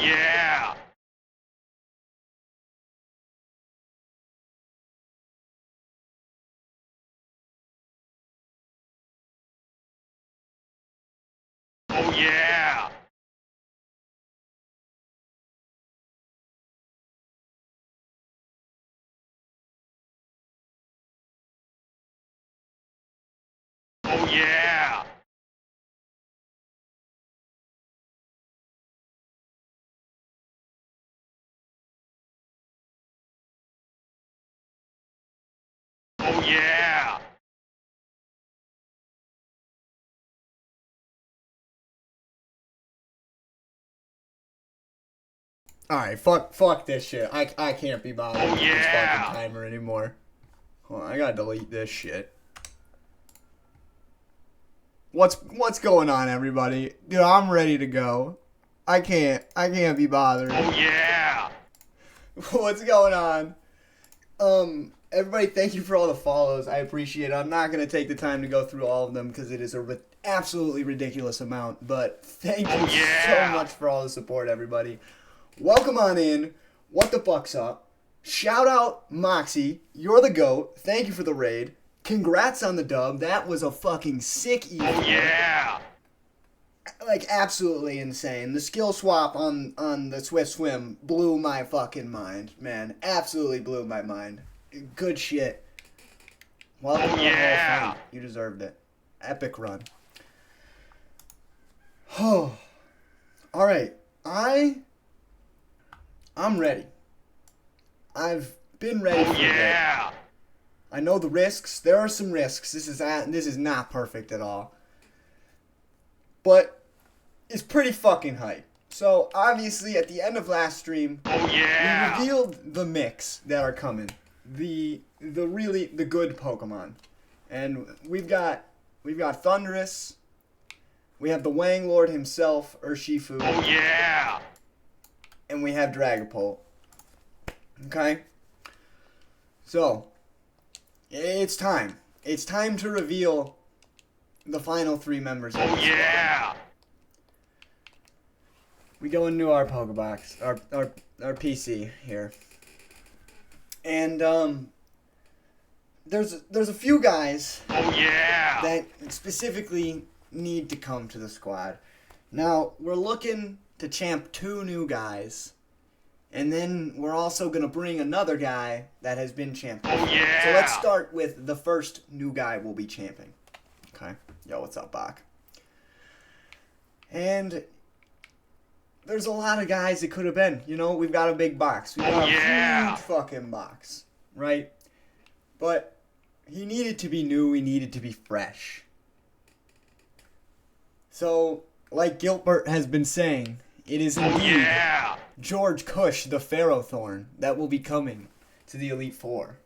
yeah! Oh yeah! Oh yeah! Oh yeah! Alright, fuck this shit. I can't be bothered with this Yeah. fucking timer anymore. Hold on, I gotta delete this shit. What's going on, everybody? Dude, I'm ready to go. I can't be bothered. Oh yeah! What's going on? Everybody, thank you for all the follows. I appreciate it. I'm not gonna take the time to go through all of them because it is a absolutely ridiculous amount. But thank you Yeah. so much for all the support, everybody. Welcome on in. What the fuck's up? Shout out Moxie. You're the GOAT. Thank you for the raid. Congrats on the dub. That was a fucking sick Oh yeah! like absolutely insane. The skill swap on the Swift Swim blew my fucking mind, man. Absolutely blew my mind. Good shit. Welcome to the Yeah. Hall of Fame. You deserved it. Epic run. Oh, all right. I'm ready. I've been ready for a bit. Yeah! I know the risks. There are some risks. This is not perfect at all. But it's pretty fucking hype. So obviously at the end of last stream, Oh yeah! we revealed the mix that are coming. The good Pokemon. And we've got Thundurus. We have the Wang Lord himself, Urshifu. Oh yeah! And we have Dragapult. Okay? So, it's time. It's time to reveal the final 3 members of the squad. Yeah! We go into our Pokebox, our PC here. And there's a few guys Oh yeah! that specifically need to come to the squad. Now, we're looking to champ 2 new guys. And then we're also going to bring another guy that has been championed. Oh yeah! So let's start with the first new guy we'll be champing. Okay. Yo, what's up, Bach? And there's a lot of guys it could have been. You know, we've got a big box. We've got a Yeah. huge fucking box. Right? But he needed to be new. He needed to be fresh. So, like Gilbert has been saying, it is indeed Yeah! George Cush, the Ferrothorn, that will be coming to the Elite Four.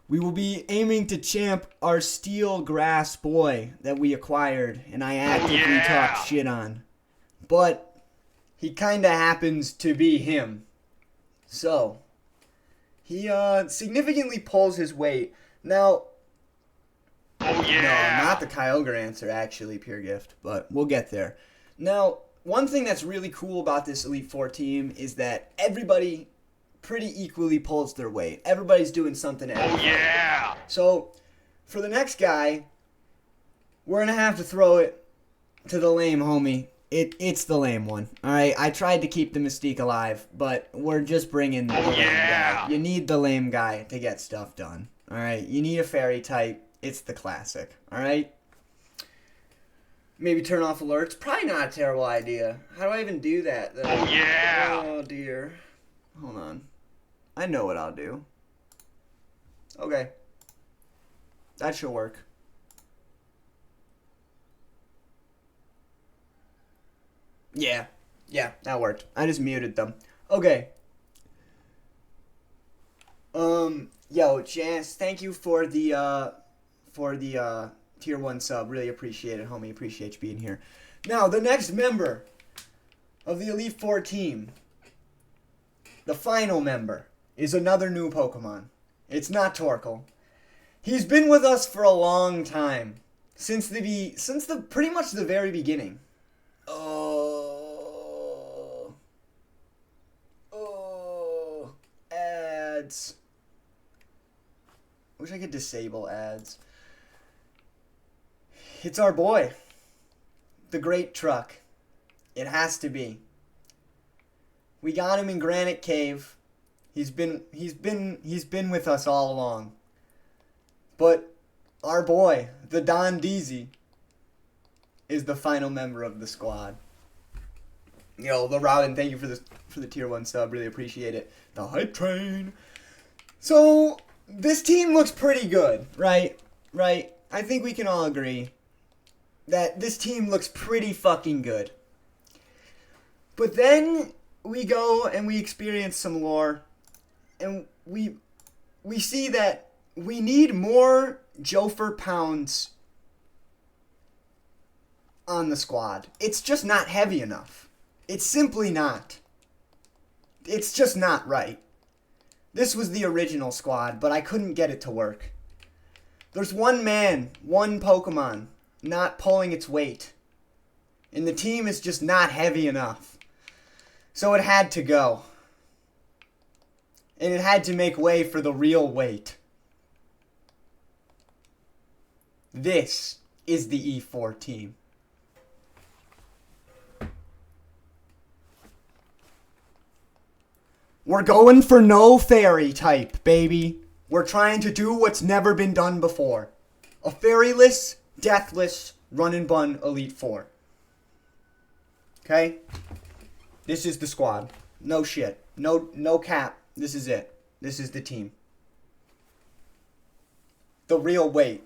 We will be aiming to champ our Steel Grass boy that we acquired and I actively Yeah. talked shit on. But he kinda happens to be him. So, he significantly pulls his weight. Now, Oh yeah! no, not the Kyogre answer, actually, Pure Gift, but we'll get there. Now, one thing that's really cool about this Elite Four team is that everybody pretty equally pulls their weight. Everybody's doing something every Oh fight. yeah! So, for the next guy, we're going to have to throw it to the lame homie. It's the lame one, alright? I tried to keep the mystique alive, but we're just bringing the lame Yeah. guy. You need the lame guy to get stuff done, alright? You need a fairy type. It's the classic, alright? Maybe turn off alerts. Probably not a terrible idea. How do I even do that, though? Oh yeah! Oh, dear. Hold on. I know what I'll do. Okay. That should work. Yeah. Yeah, that worked. I just muted them. Okay. Yo, Chance, thank you for the tier 1 sub. Really appreciate it, homie. Appreciate you being here. Now, the next member of the Elite Four team, the final member, is another new Pokemon. It's not Torkoal. He's been with us for a long time. Since the pretty much the very beginning. Oh. ads. I wish I could disable ads. It's our boy, the Great Truck. It has to be. We got him in Granite Cave. He's been with us all along. But our boy, the Don Deasy, is the final member of the squad. Yo, the Robin, thank you for the tier 1 sub. Really appreciate it. The hype train. So this team looks pretty good, right? Right? I think we can all agree that this team looks pretty fucking good. But then we go and we experience some lore, and we see that we need more Jofer pounds on the squad. It's just not heavy enough. It's simply not. It's just not right. This was the original squad, but I couldn't get it to work. There's one man, one Pokemon, not pulling its weight. And the team is just not heavy enough. So it had to go. And it had to make way for the real weight. This is the E4 team. We're going for no fairy type, baby. We're trying to do what's never been done before. A fairyless, deathless, run and bun Elite Four. Okay? This is the squad. No shit. No cap. This is it. This is the team. The real weight.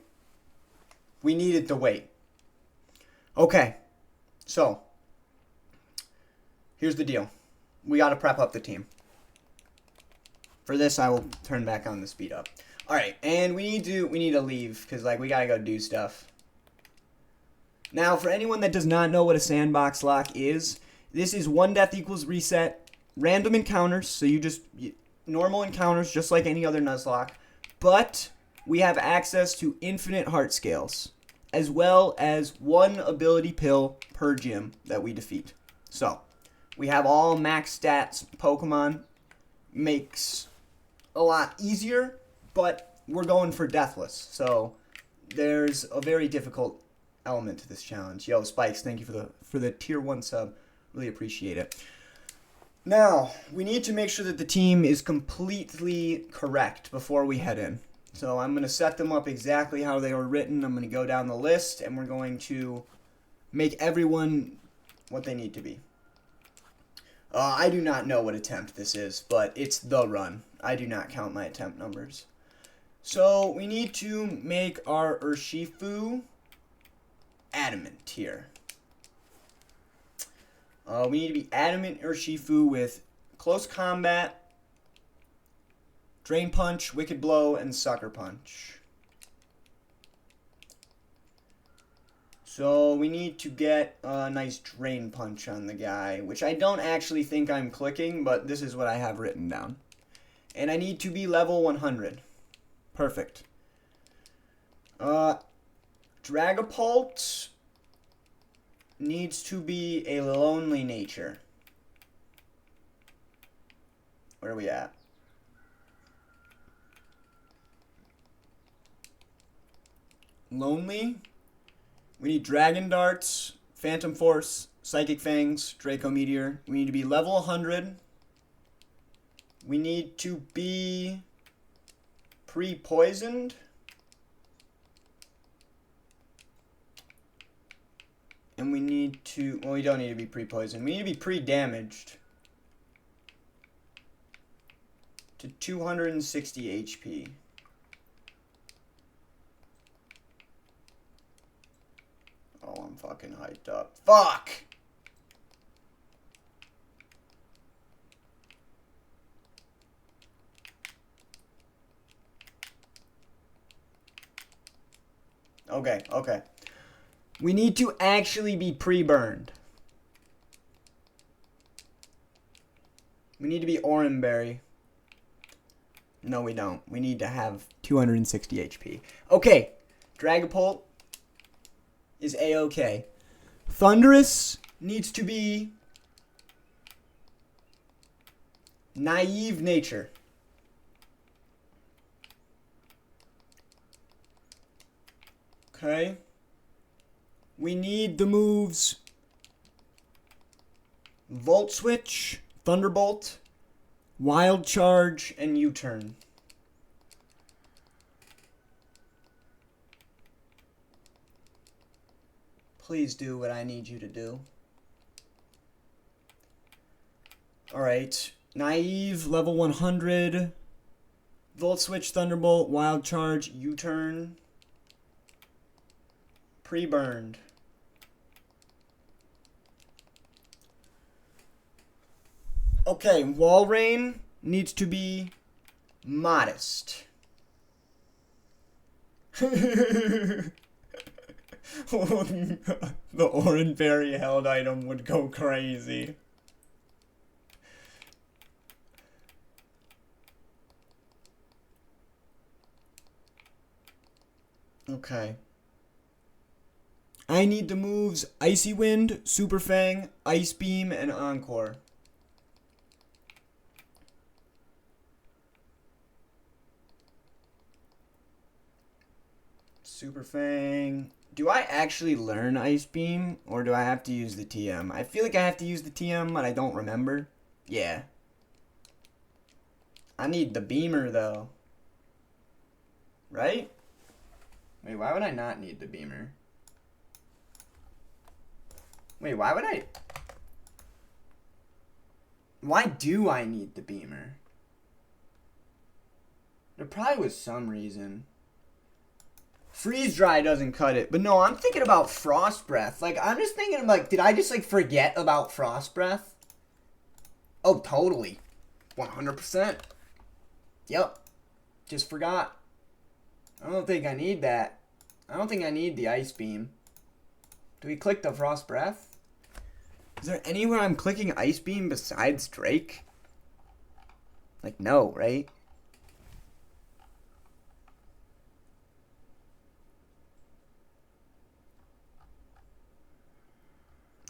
We needed the weight. Okay. So, here's the deal. We got to prep up the team. For this, I will turn back on the speed up. All right, and we need to leave because like we gotta go do stuff. Now, for anyone that does not know what a sandbox lock is, this is one death equals reset, random encounters. So normal encounters just like any other Nuzlocke, but we have access to infinite heart scales as well as one ability pill per gym that we defeat. So we have all max stats Pokemon. Makes a lot easier, but we're going for deathless, so there's a very difficult element to this challenge. Yo, Spikes, thank you for the tier 1 sub. Really appreciate it. Now, we need to make sure that the team is completely correct before we head in. So I'm going to set them up exactly how they were written. I'm going to go down the list, and we're going to make everyone what they need to be. I do not know what attempt this is, but it's the run. I do not count my attempt numbers. So we need to make our Urshifu adamant here. We need to be adamant Urshifu with close combat, drain punch, wicked blow, and sucker punch. So we need to get a nice drain punch on the guy, which I don't actually think I'm clicking, but this is what I have written down. And I need to be level 100. Perfect. Dragapult needs to be a lonely nature. Where are we at? Lonely. We need Dragon Darts, Phantom Force, Psychic Fangs, Draco Meteor. We need to be level 100. We need to be pre-poisoned. And we need to, well, we don't need to be pre-poisoned. We need to be pre-damaged to 260 HP. Oh, I'm fucking hyped up. Fuck! Okay. We need to actually be pre-burned. We need to be Oranberry. No, we don't. We need to have 260 HP. Okay. Dragapult is A-okay. Thundurus needs to be naive nature. Okay. We need the moves Volt Switch, Thunderbolt, Wild Charge, and U-Turn. Please do what I need you to do. Alright. Naive, level 100. Volt Switch, Thunderbolt, Wild Charge, U-Turn. Pre-burned. Okay, Wall Rain needs to be modest. The Orange Berry held item would go crazy. Okay. I need the moves Icy Wind, Super Fang, Ice Beam, and Encore. Super Fang. Do I actually learn Ice Beam, or do I have to use the TM? I feel like I have to use the TM, but I don't remember. Yeah. I need the Beamer, though. Right? Wait, why would I not need the Beamer? Wait, why would I... Why do I need the Beamer? There probably was some reason. Freeze Dry doesn't cut it. But no, I'm thinking about Frost Breath. Like, I'm just thinking, like, did I just, like, forget about Frost Breath? Oh, totally. 100%. Yep. Just forgot. I don't think I need that. I don't think I need the Ice Beam. Do we click the Frost Breath? Is there anywhere I'm clicking Ice Beam besides Drake? Like, no, right?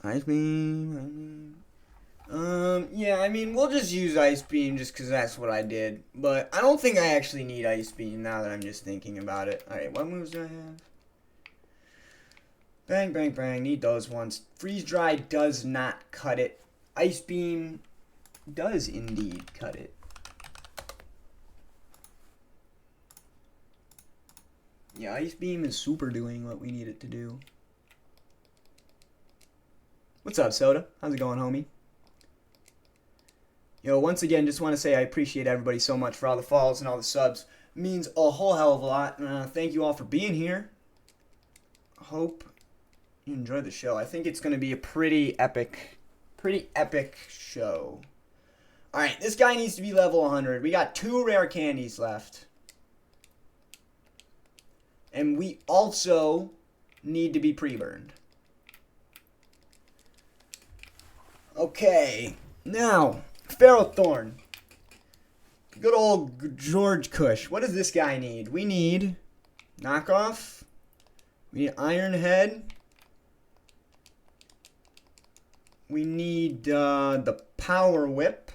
Ice Beam. Yeah, I mean, we'll just use Ice Beam just because that's what I did. But I don't think I actually need Ice Beam now that I'm just thinking about it. Alright, what moves do I have? Bang, bang, bang. Need those ones. Freeze Dry does not cut it. Ice Beam does indeed cut it. Yeah, Ice Beam is super doing what we need it to do. What's up, Soda? How's it going, homie? Yo, once again, just want to say I appreciate everybody so much for all the follows and all the subs. It means a whole hell of a lot. Thank you all for being here. Hope you enjoyed the show. I think it's going to be a pretty epic show. Alright, this guy needs to be level 100. We got 2 rare candies left. And we also need to be pre-burned. Okay, now, Ferrothorn. Good old George Cush. What does this guy need? We need knockoff. We need Iron Head. We need the Power Whip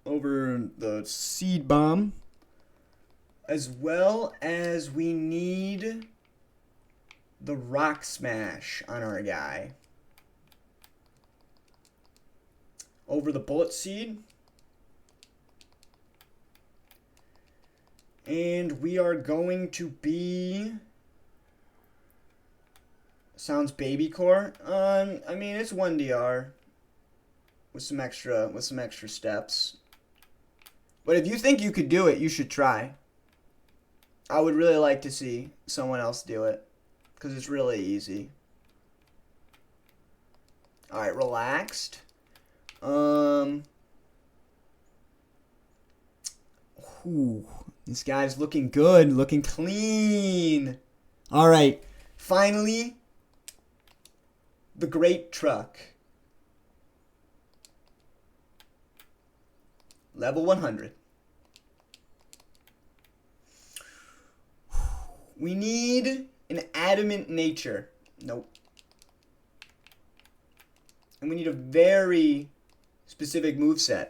over the Seed Bomb. As well as we need the Rock Smash on our guy. Over the Bullet Seed. And we are going to be... Sounds Baby Core. I mean, it's 1DR. With some extra steps. But if you think you could do it, you should try. I would really like to see someone else do it. Because it's really easy. Alright, relaxed. This guy's looking good. Looking clean. Alright. Finally, the Great Truck. Level 100. We need an Adamant Nature. Nope. And we need a very specific moveset.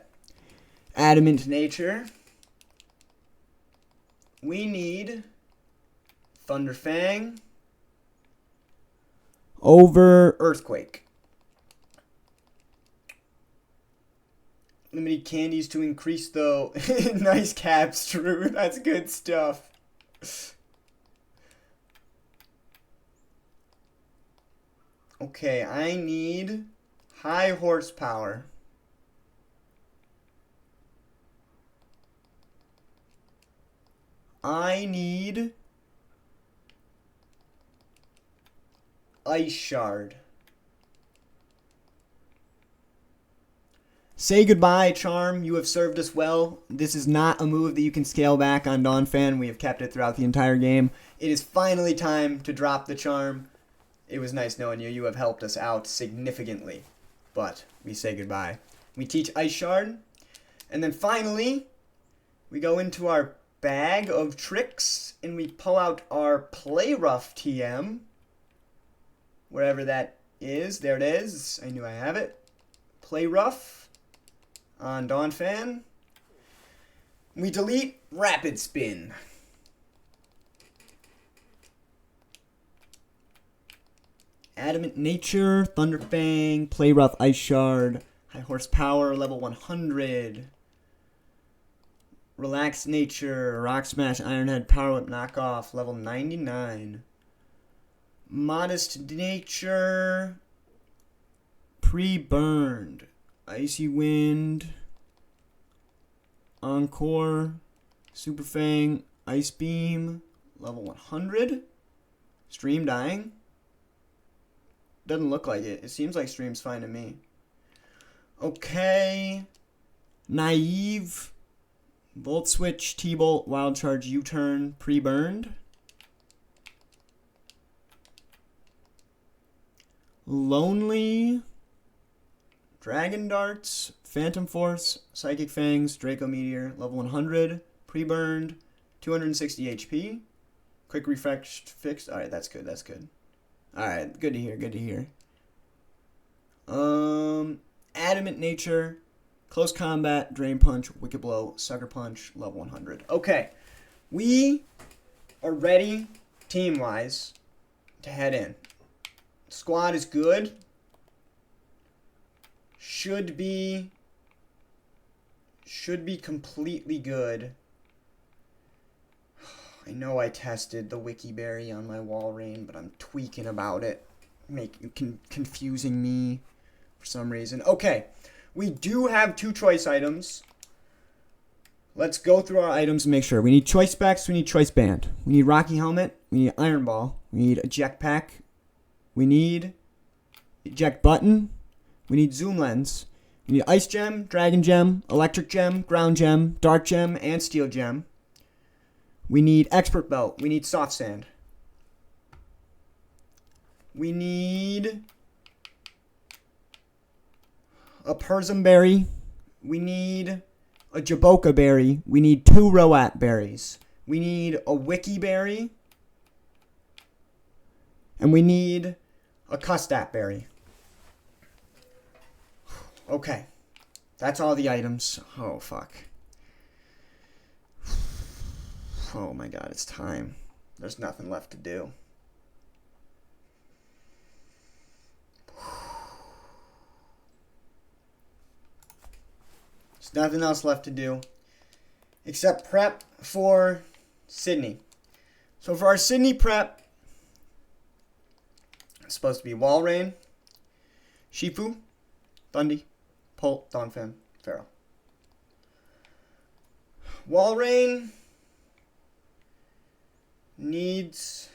Adamant Nature. We need Thunderfang over Earthquake. Limited candies to increase though. Nice caps, Drew. That's good stuff. Okay, I need high horsepower. I need Ice Shard. Say goodbye, Charm. You have served us well. This is not a move that you can scale back on Donphan. We have kept it throughout the entire game. It is finally time to drop the Charm. It was nice knowing you. You have helped us out significantly. But we say goodbye. We teach Ice Shard. And then finally, we go into our bag of tricks and we pull out our Play Rough TM. Wherever that is. There it is. I knew I have it. Play Rough on Donphan. We delete Rapid Spin. Adamant Nature, Thunderfang, Play Rough, Ice Shard, High Horsepower, level 100. Relaxed Nature, Rock Smash, Ironhead, Power Whip, Knockoff, level 99. Modest Nature, Pre-Burned, Icy Wind, Encore, Super Fang, Ice Beam, level 100. Stream dying. Doesn't look like it. It seems like Stream's fine to me. Okay. Naive, Volt Switch, T-Bolt, Wild Charge, U-Turn, Pre-Burned. Lonely, Dragon Darts, Phantom Force, Psychic Fangs, Draco Meteor, level 100, pre-burned, 260 HP. Quick refresh fixed. Alright, that's good, that's good. Alright, good to hear, good to hear. Adamant Nature, Close Combat, Drain Punch, Wicked Blow, Sucker Punch, level 100. Okay, we are ready, team-wise, to head in. Squad is good. Should be completely good. I know I tested the Wiki Berry on my Walrein, but I'm tweaking about it, confusing me for some reason. Okay, we do have 2 choice items. Let's go through our items and make sure. We need choice specs, we need choice band. We need Rocky Helmet, we need Iron Ball, we need Eject Pack, we need Eject Button, we need Zoom Lens, we need Ice Gem, Dragon Gem, Electric Gem, Ground Gem, Dark Gem, and Steel Gem. We need Expert Belt, we need Soft Sand. We need a Persim Berry, we need a Jaboka Berry, we need 2 Roat Berries, we need a Wiki Berry, and we need a Custat Berry. Okay. That's all the items. Oh, fuck. Oh my god, it's time. There's nothing left to do. There's nothing else left to do except prep for Sydney. So for our Sydney prep, it's supposed to be Walrein, Shifu, Thundy, Polt, Donphan, Pharaoh. Walrein needs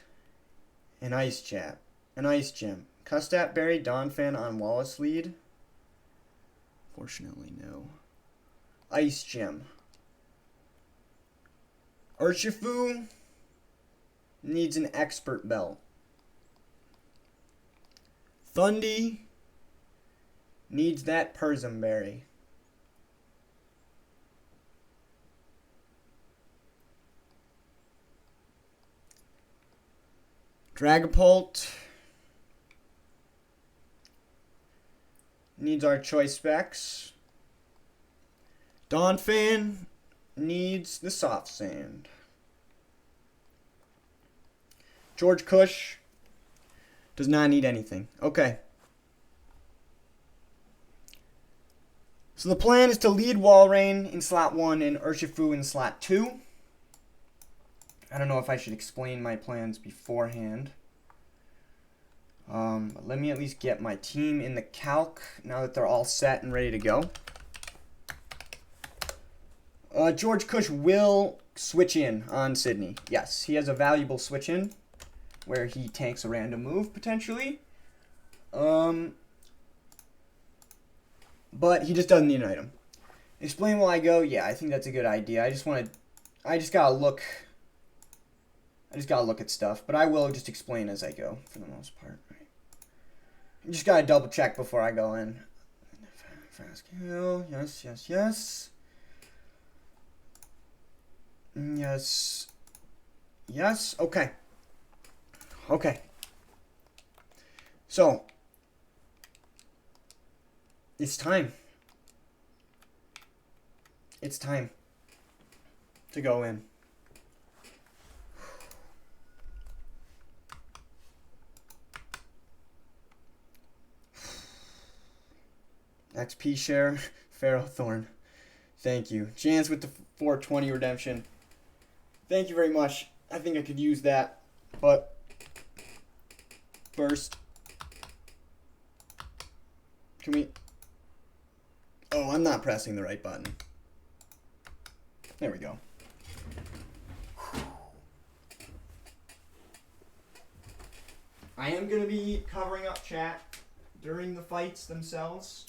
an Ice Jab, an Ice Gem. Custat Berry, Donphan on Wallace lead. Fortunately, no. Ice Gem. Urshifu needs an Expert Belt. Thundy needs that Persim Berry. Dragapult needs our choice specs. Donphan needs the Soft Sand. George Cush does not need anything. Okay. So the plan is to lead Walrein in slot 1 and Urshifu in slot 2. I don't know if I should explain my plans beforehand. Let me at least get my team in the calc now that they're all set and ready to go. George Cush will switch in on Sydney. Yes, he has a valuable switch in where he tanks a random move potentially. But he just doesn't need an item. Explain while I go. Yeah, I think that's a good idea. I just gotta look at stuff, but I will just explain as I go for the most part. Right? You just gotta double check before I go in. Fast kill. Yes, yes, yes. Yes. Yes. Okay. Okay. So, it's time. It's time to go in. XP share, Ferrothorn. Thank you. Jans with the 420 redemption. Thank you very much. I think I could use that. But first, can we... Oh, I'm not pressing the right button. There we go. I am going to be covering up chat during the fights themselves.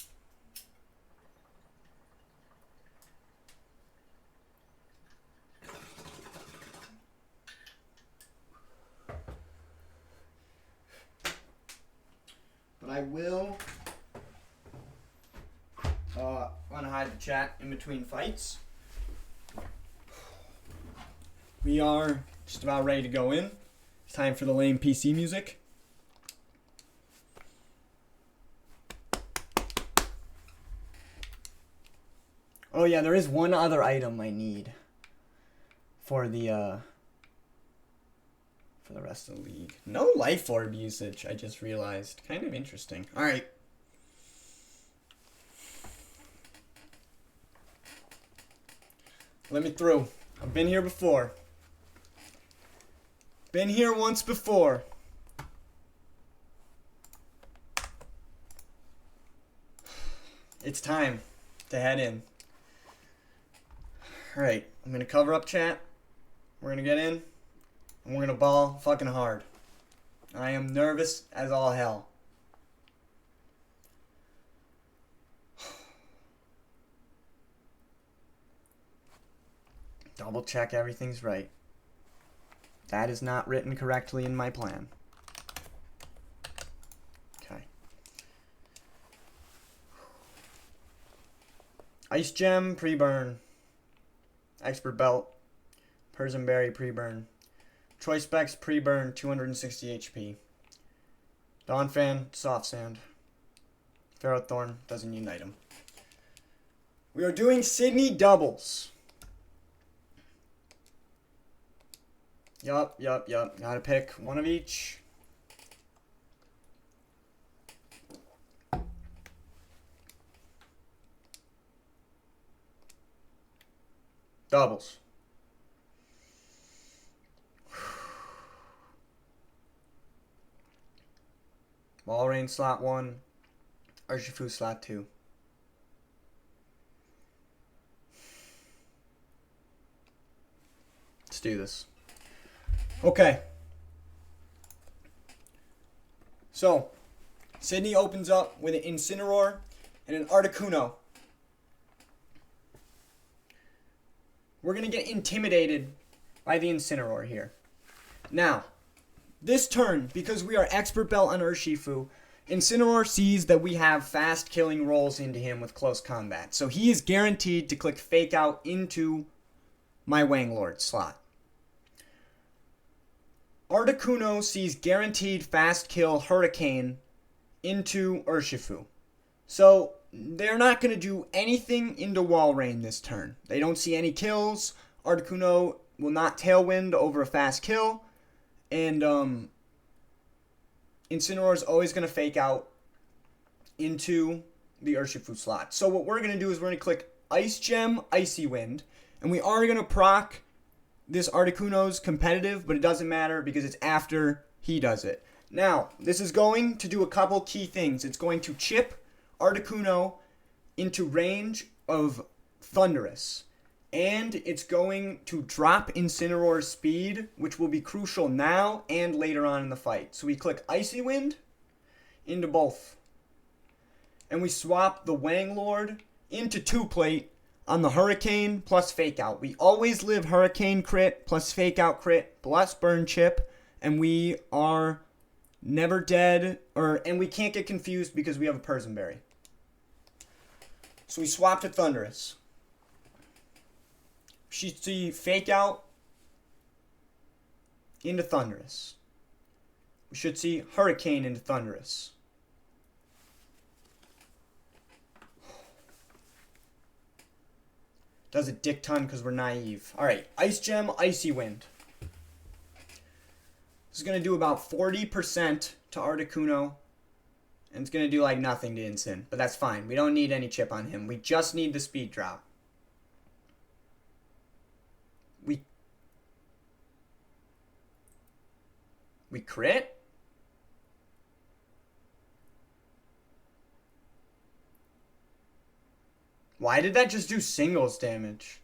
But I will unhide the chat in between fights. We are just about ready to go in. It's time for the lame PC music. Oh yeah, there is one other item I need for the rest of the league. No life orb usage, I just realized. Kind of interesting. Alright. Let me through. I've been here before. Been here once before. It's time to head in. Alright, I'm going to cover up chat. We're going to get in. And we're going to ball fucking hard. I am nervous as all hell. Double check everything's right. That is not written correctly in my plan. Okay. Ice Gem, pre-burn. Expert Belt. Persian Berry, pre-burn. Choice Specs, pre-burn, 260 HP. Dawn Fan, Soft Sand. Ferrothorn, doesn't need an item. We are doing Sydney doubles. Yup. Gotta pick one of each. Doubles. Walrein slot 1. Urshifu slot 2. Let's do this. Okay. So, Sydney opens up with an Incineroar and an Articuno. We're going to get intimidated by the Incineroar here. Now, this turn, because we are Expert Belt on Urshifu, Incineroar sees that we have fast killing rolls into him with close combat. So he is guaranteed to click Fake Out into my Wanglord slot. Articuno sees guaranteed fast kill Hurricane into Urshifu. So they're not going to do anything into Walrein this turn. They don't see any kills. Articuno will not Tailwind over a fast kill. And Incineroar is always going to fake out into the Urshifu slot. So what we're going to do is we're going to click Ice Gem, Icy Wind, and we are going to proc this Articuno's competitive, but it doesn't matter because it's after he does it. Now, this is going to do a couple key things. It's going to chip Articuno into range of Thundurus, and it's going to drop Incineroar's speed, which will be crucial now and later on in the fight. So we click Icy Wind into both, and we swap the Wanglord into 2-plate on the Hurricane plus Fake Out. We always live Hurricane crit plus Fake Out crit plus Burn Chip, and we are never dead, and we can't get confused because we have a Persian Berry. So we swap to Thundurus. We should see Fake Out into Thundurus. We should see Hurricane into Thundurus. Does a dick ton because we're naive. Alright, Ice Gem, Icy Wind. This is going to do about 40% to Articuno. And it's going to do like nothing to Incin. But that's fine. We don't need any chip on him. We just need the speed drop. We crit? Why did that just do singles damage?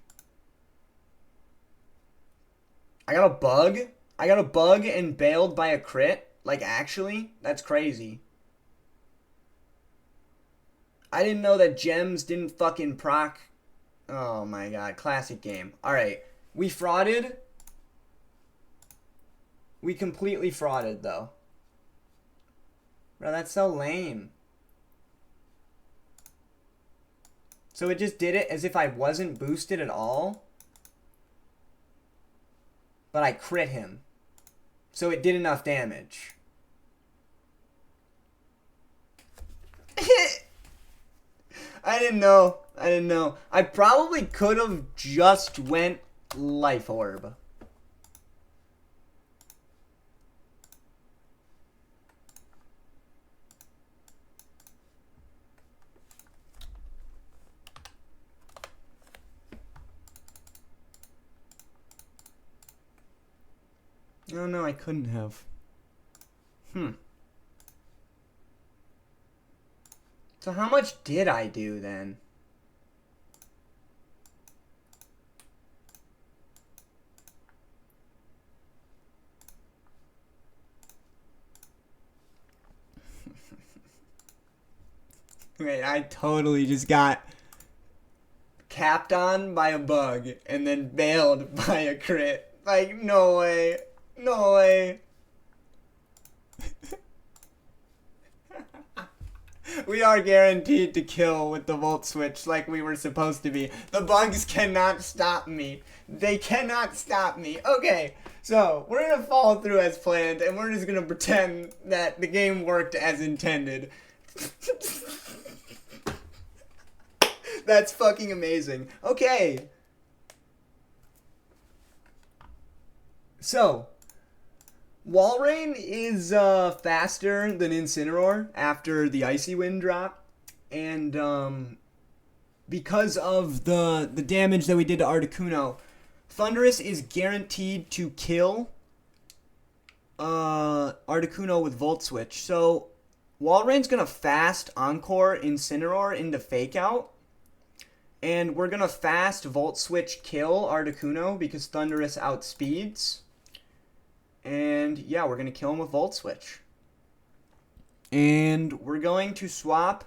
I got a bug? I got a bug and bailed by a crit? Like, actually? That's crazy. I didn't know that gems didn't fucking proc. Oh my god, classic game. Alright, we frauded. We completely frauded, though. Bro, that's so lame. So it just did it as if I wasn't boosted at all. But I crit him. So it did enough damage. I didn't know. I probably could have just went Life Orb. Oh no, I couldn't have. So how much did I do then? Wait, I totally just got capped on by a bug and then bailed by a crit. Like, no way. No way. We are guaranteed to kill with the Volt Switch like we were supposed to be. The bugs cannot stop me. They cannot stop me. Okay, so we're going to follow through as planned, and we're just going to pretend that the game worked as intended. That's fucking amazing. Okay. So, Walrein is faster than Incineroar after the Icy Wind drop, and because of the damage that we did to Articuno, Thundurus is guaranteed to kill Articuno with Volt Switch. So Walrein's gonna fast Encore Incineroar into Fake Out, and we're gonna fast Volt Switch kill Articuno because Thundurus outspeeds. And yeah, we're going to kill him with Volt Switch. And we're going to swap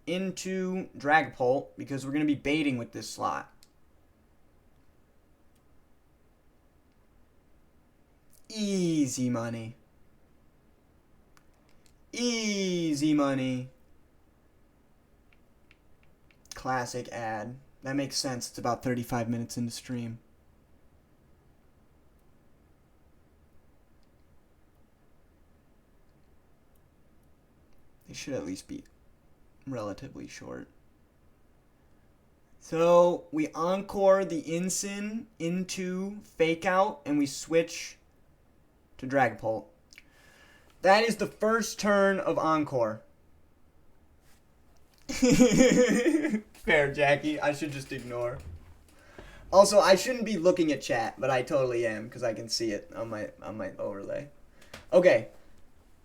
into Dragapult because we're going to be baiting with this slot. Easy money. Easy money. Classic ad. That makes sense. It's about 35 minutes into stream. They should at least be relatively short. So we encore the Incin into Fake Out, and we switch to Dragapult. That is the first turn of Encore. Fair, Jackie. I should just ignore. Also, I shouldn't be looking at chat, but I totally am because I can see it on my overlay. Okay.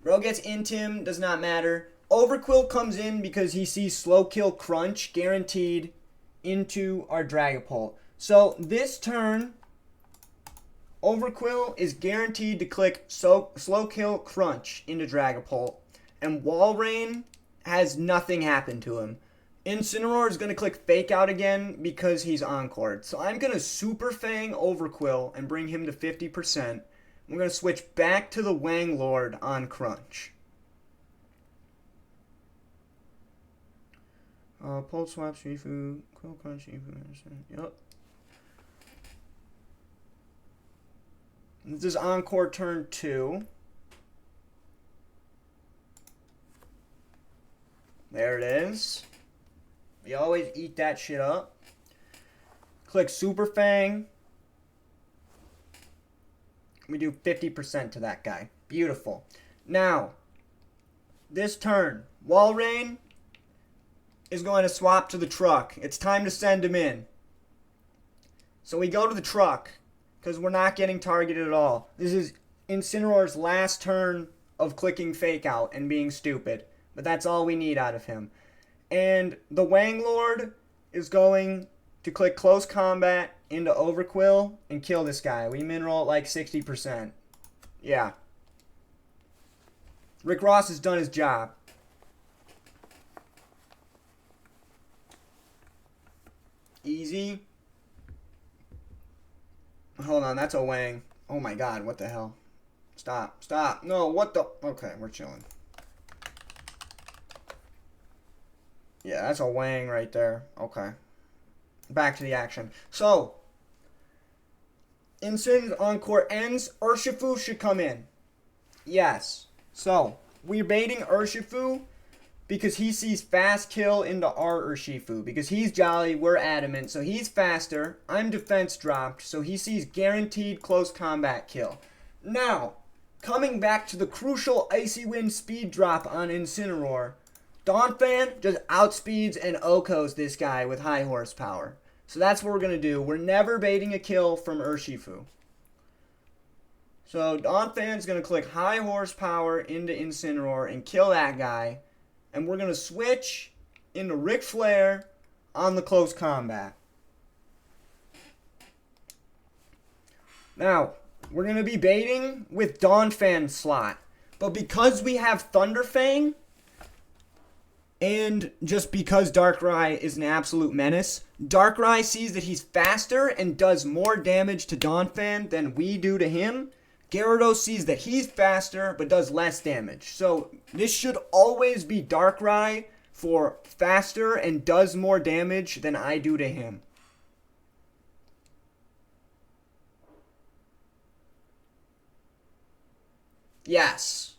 Bro gets Intim, does not matter. Overquill comes in because he sees Slow Kill Crunch guaranteed into our Dragapult. So this turn, Overquill is guaranteed to click Slow Kill Crunch into Dragapult. And Walrein has nothing happen to him. Incineroar is going to click Fake Out again because he's Encored. So I'm going to Super Fang Overquill and bring him to 50%. We're going to switch back to the Wanglord on Crunch. Pulse Swap, Shifu, Quill Crunch, Shifu, yep. This is Encore turn 2. There it is. We always eat that shit up. Click Super Fang. We do 50% to that guy. Beautiful. Now, this turn, Walrein is going to swap to the truck. It's time to send him in. So we go to the truck because we're not getting targeted at all. This is Incineroar's last turn of clicking Fake Out and being stupid. But that's all we need out of him. And the Wanglord is going to click Close Combat into Overquill and kill this guy. We mineral at like 60%. Yeah. Rick Ross has done his job. Easy. Hold on, that's a Wang. Oh my god, what the hell? Stop, stop. No, what the? Okay, we're chilling. Yeah, that's a Wang right there. Okay. Back to the action. So, Incin's Encore ends. Urshifu should come in. Yes. So, we're baiting Urshifu because he sees fast kill into our Urshifu. Because he's Jolly, we're Adamant. So he's faster. I'm defense dropped. So he sees guaranteed close combat kill. Now, coming back to the crucial Icy Wind speed drop on Incineroar. Donphan just outspeeds and OHKOs this guy with high horsepower. So that's what we're going to do. We're never baiting a kill from Urshifu. So Donphan's going to click high horsepower into Incineroar and kill that guy. And we're going to switch into Ric Flair on the close combat. Now, we're going to be baiting with Donphan slot. But because we have Thunderfang, and just because Darkrai is an absolute menace, Darkrai sees that he's faster and does more damage to Donphan than we do to him. Gyarados sees that he's faster but does less damage. So this should always be Darkrai for faster and does more damage than I do to him. Yes.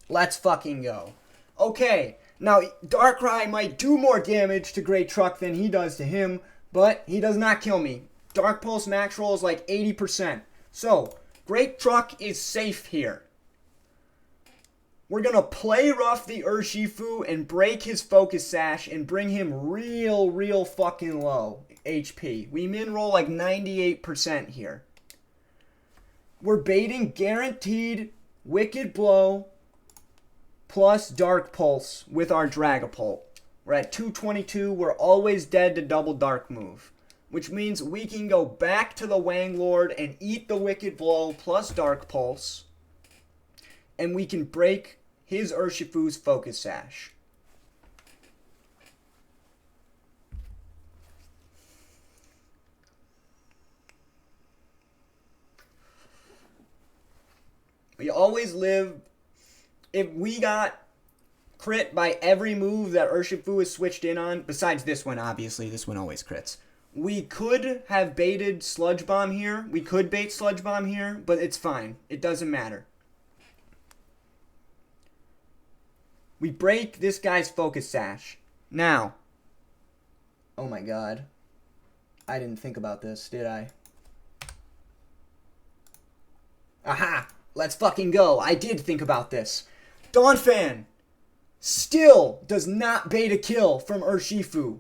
Let's fucking go. Okay. Now, Darkrai might do more damage to Great Truck than he does to him, but he does not kill me. Dark Pulse max roll is like 80%. So, Great Truck is safe here. We're going to play rough the Urshifu and break his Focus Sash and bring him real fucking low HP. We min roll like 98% here. We're baiting guaranteed Wicked Blow plus Dark Pulse with our Dragapult. We're at 222. We're always dead to double Dark move. Which means we can go back to the Wanglord and eat the Wicked Blow plus Dark Pulse. And we can break his Urshifu's Focus Sash. We always live. If we got crit by every move that Urshifu is switched in on, besides this one, obviously, this one always crits. We could have baited Sludge Bomb here. We could bait Sludge Bomb here, but it's fine. It doesn't matter. We break this guy's Focus Sash. Now. Oh my god. I didn't think about this, did I? Aha! Let's fucking go. I did think about this. Donphan still does not bait a kill from Urshifu.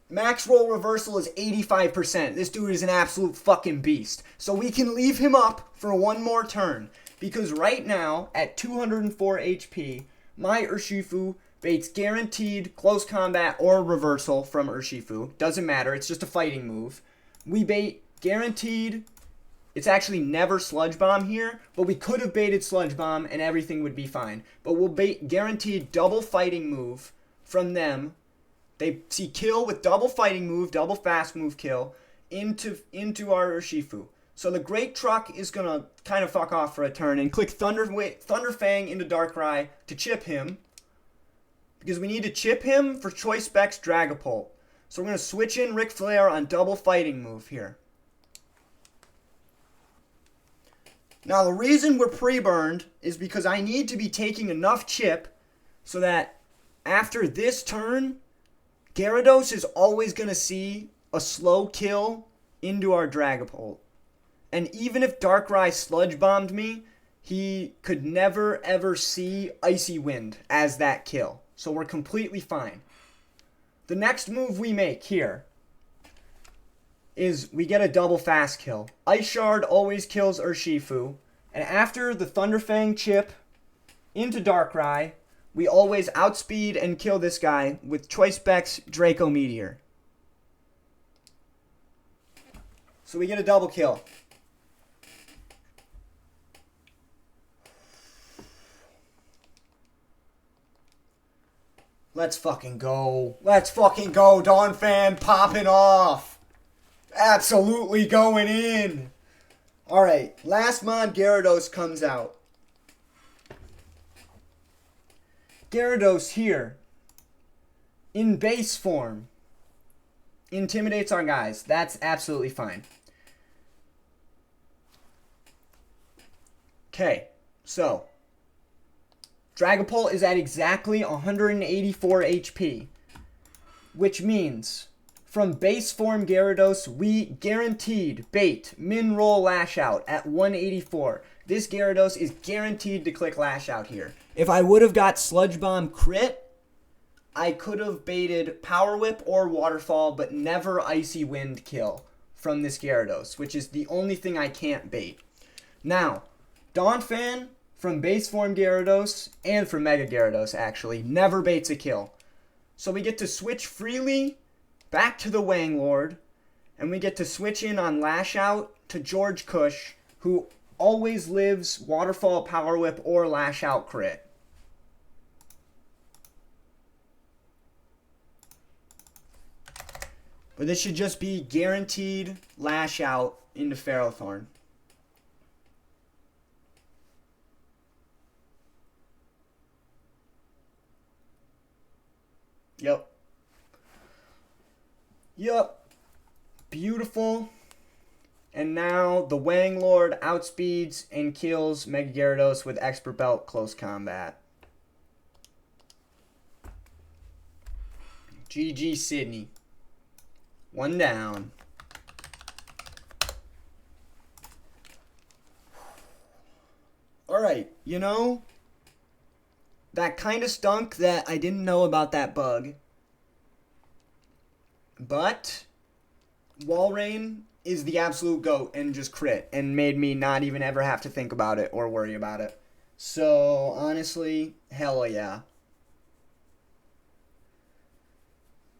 Max roll reversal is 85%. This dude is an absolute fucking beast. So we can leave him up for one more turn. Because right now, at 204 HP, my Urshifu baits guaranteed close combat or reversal from Urshifu. Doesn't matter, it's just a fighting move. We bait guaranteed. It's actually never Sludge Bomb here, but we could have baited Sludge Bomb and everything would be fine. But we'll bait guaranteed double fighting move from them. They see kill with double fighting move, double fast move kill into our Urshifu. So the Great Truck is going to kind of fuck off for a turn and click Thunder Fang into Darkrai to chip him. Because we need to chip him for Choice Specs Dragapult. So we're going to switch in Ric Flair on double fighting move here. Now the reason we're pre-burned is because I need to be taking enough chip so that after this turn, Gyarados is always going to see a slow kill into our Dragapult. And even if Darkrai Sludge Bombed me, he could never ever see Icy Wind as that kill. So we're completely fine. The next move we make here is we get a double fast kill. Ice Shard always kills Urshifu. And after the Thunderfang chip into Darkrai, we always outspeed and kill this guy with Choice Specs Draco Meteor. So we get a double kill. Let's fucking go. Let's fucking go. Donphan popping off. Absolutely going in. Alright, last mod Gyarados comes out. Gyarados here, in base form, intimidates our guys. That's absolutely fine. Okay, so Dragapult is at exactly 184 HP, which means from base form Gyarados, we guaranteed bait min roll lash out at 184. This Gyarados is guaranteed to click lash out here. If I would have got Sludge Bomb crit, I could have baited Power Whip or Waterfall, but never Icy Wind kill from this Gyarados, which is the only thing I can't bait. Now, Donphan from base form Gyarados and from Mega Gyarados actually never baits a kill. So we get to switch freely back to the Wanglord, and we get to switch in on Lash Out to George Cush, who always lives Waterfall, Power Whip, or Lash Out crit. But this should just be guaranteed Lash Out into Ferrothorn. Yep. Beautiful. And now the Wanglord outspeeds and kills Mega Gyarados with Expert Belt close combat. GG Sydney. One down. Alright, you know, that kind of stunk that I didn't know about that bug. But Walrein is the absolute GOAT and just crit and made me not even ever have to think about it or worry about it. So, honestly, hell yeah.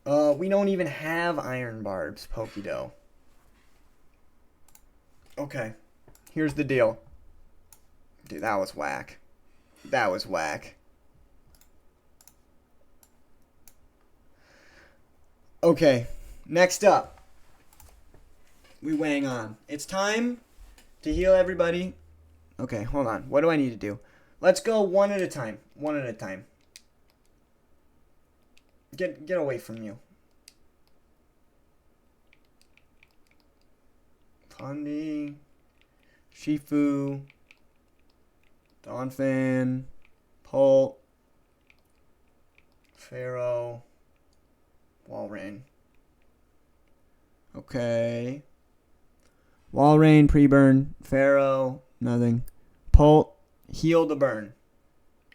We don't even have Iron Barbs, Pokédoe. Okay, here's the deal. Dude, that was whack. That was whack. Okay, next up. We wang on. It's time to heal everybody. Okay, hold on. What do I need to do? Let's go one at a time. One at a time. Get away from you. Pandi, Shifu, Donphan, Pult, Pharaoh, Walrein. Okay. Walrein, pre-burn, Pharaoh, nothing. Pult, heal the burn.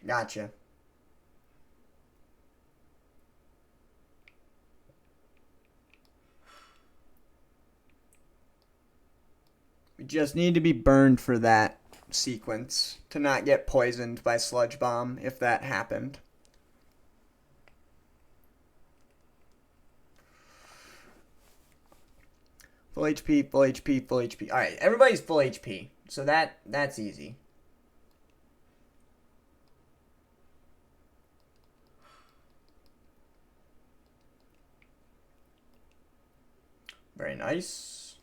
Gotcha. We just need to be burned for that sequence to not get poisoned by Sludge Bomb if that happened. Full HP, full HP, full HP. Alright, everybody's full HP. So that's easy. Very nice.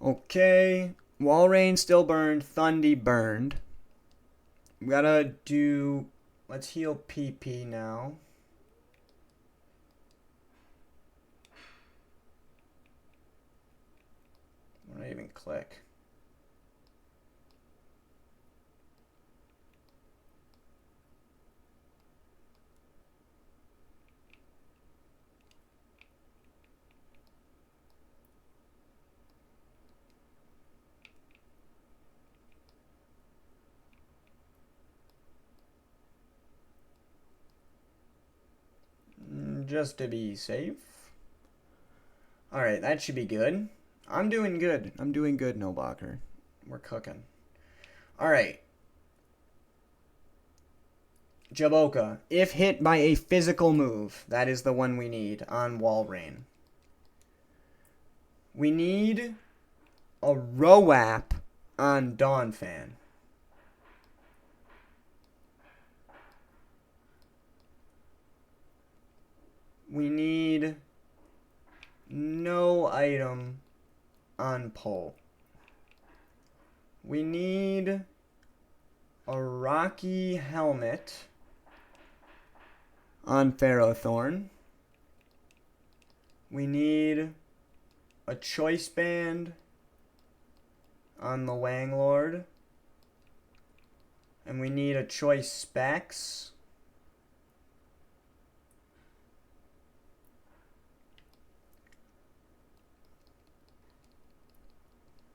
Okay. Walrein still burned. Thundy burned. We gotta do... Let's heal PP now. Why don't I even click? Just to be safe. Alright, that should be good. I'm doing good. I'm doing good, Noblocker. We're cooking. Alright. Jaboka. If hit by a physical move, that is the one we need on Walrein. We need a Roap on Dawnfan. We need no item on Pole. We need a Rocky Helmet on Ferrothorn. We need a Choice Band on the Wanglord. And we need a Choice Specs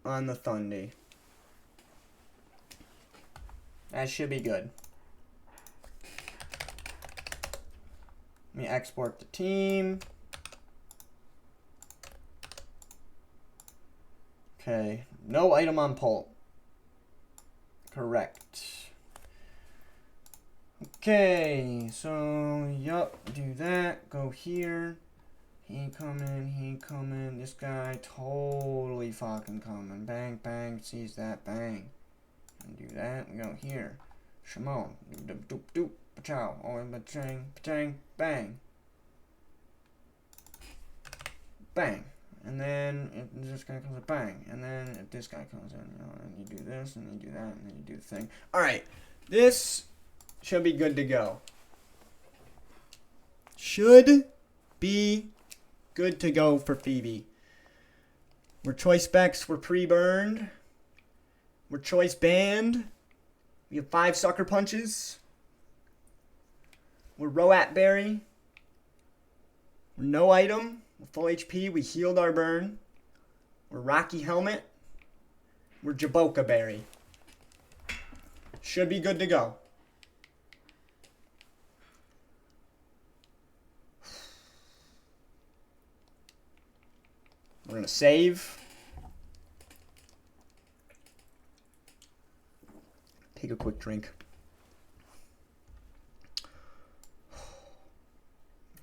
on the Thundy. That should be good. Let me export the team. Okay, no item on Pult. Correct. Okay, so, yup, do that, go here. He coming, this guy totally fucking coming. Bang, bang, sees that, bang. And do that, we go here. Shimon, doop, doop, doop, pachow, oh, pachang, pachang, bang. Bang. And then if this guy comes, bang. And then if this guy comes in, you know, and you do this, and you do that, and then you do the thing. Alright, this should be good to go. Should be good to go for Phoebe. We're choice specs, we're pre-burned. We're choice banned. We have 5 sucker punches. We're Roat Berry. We're no item. We're full HP. We healed our burn. We're Rocky Helmet. We're Jaboka Berry. Should be good to go. We're going to save. Take a quick drink.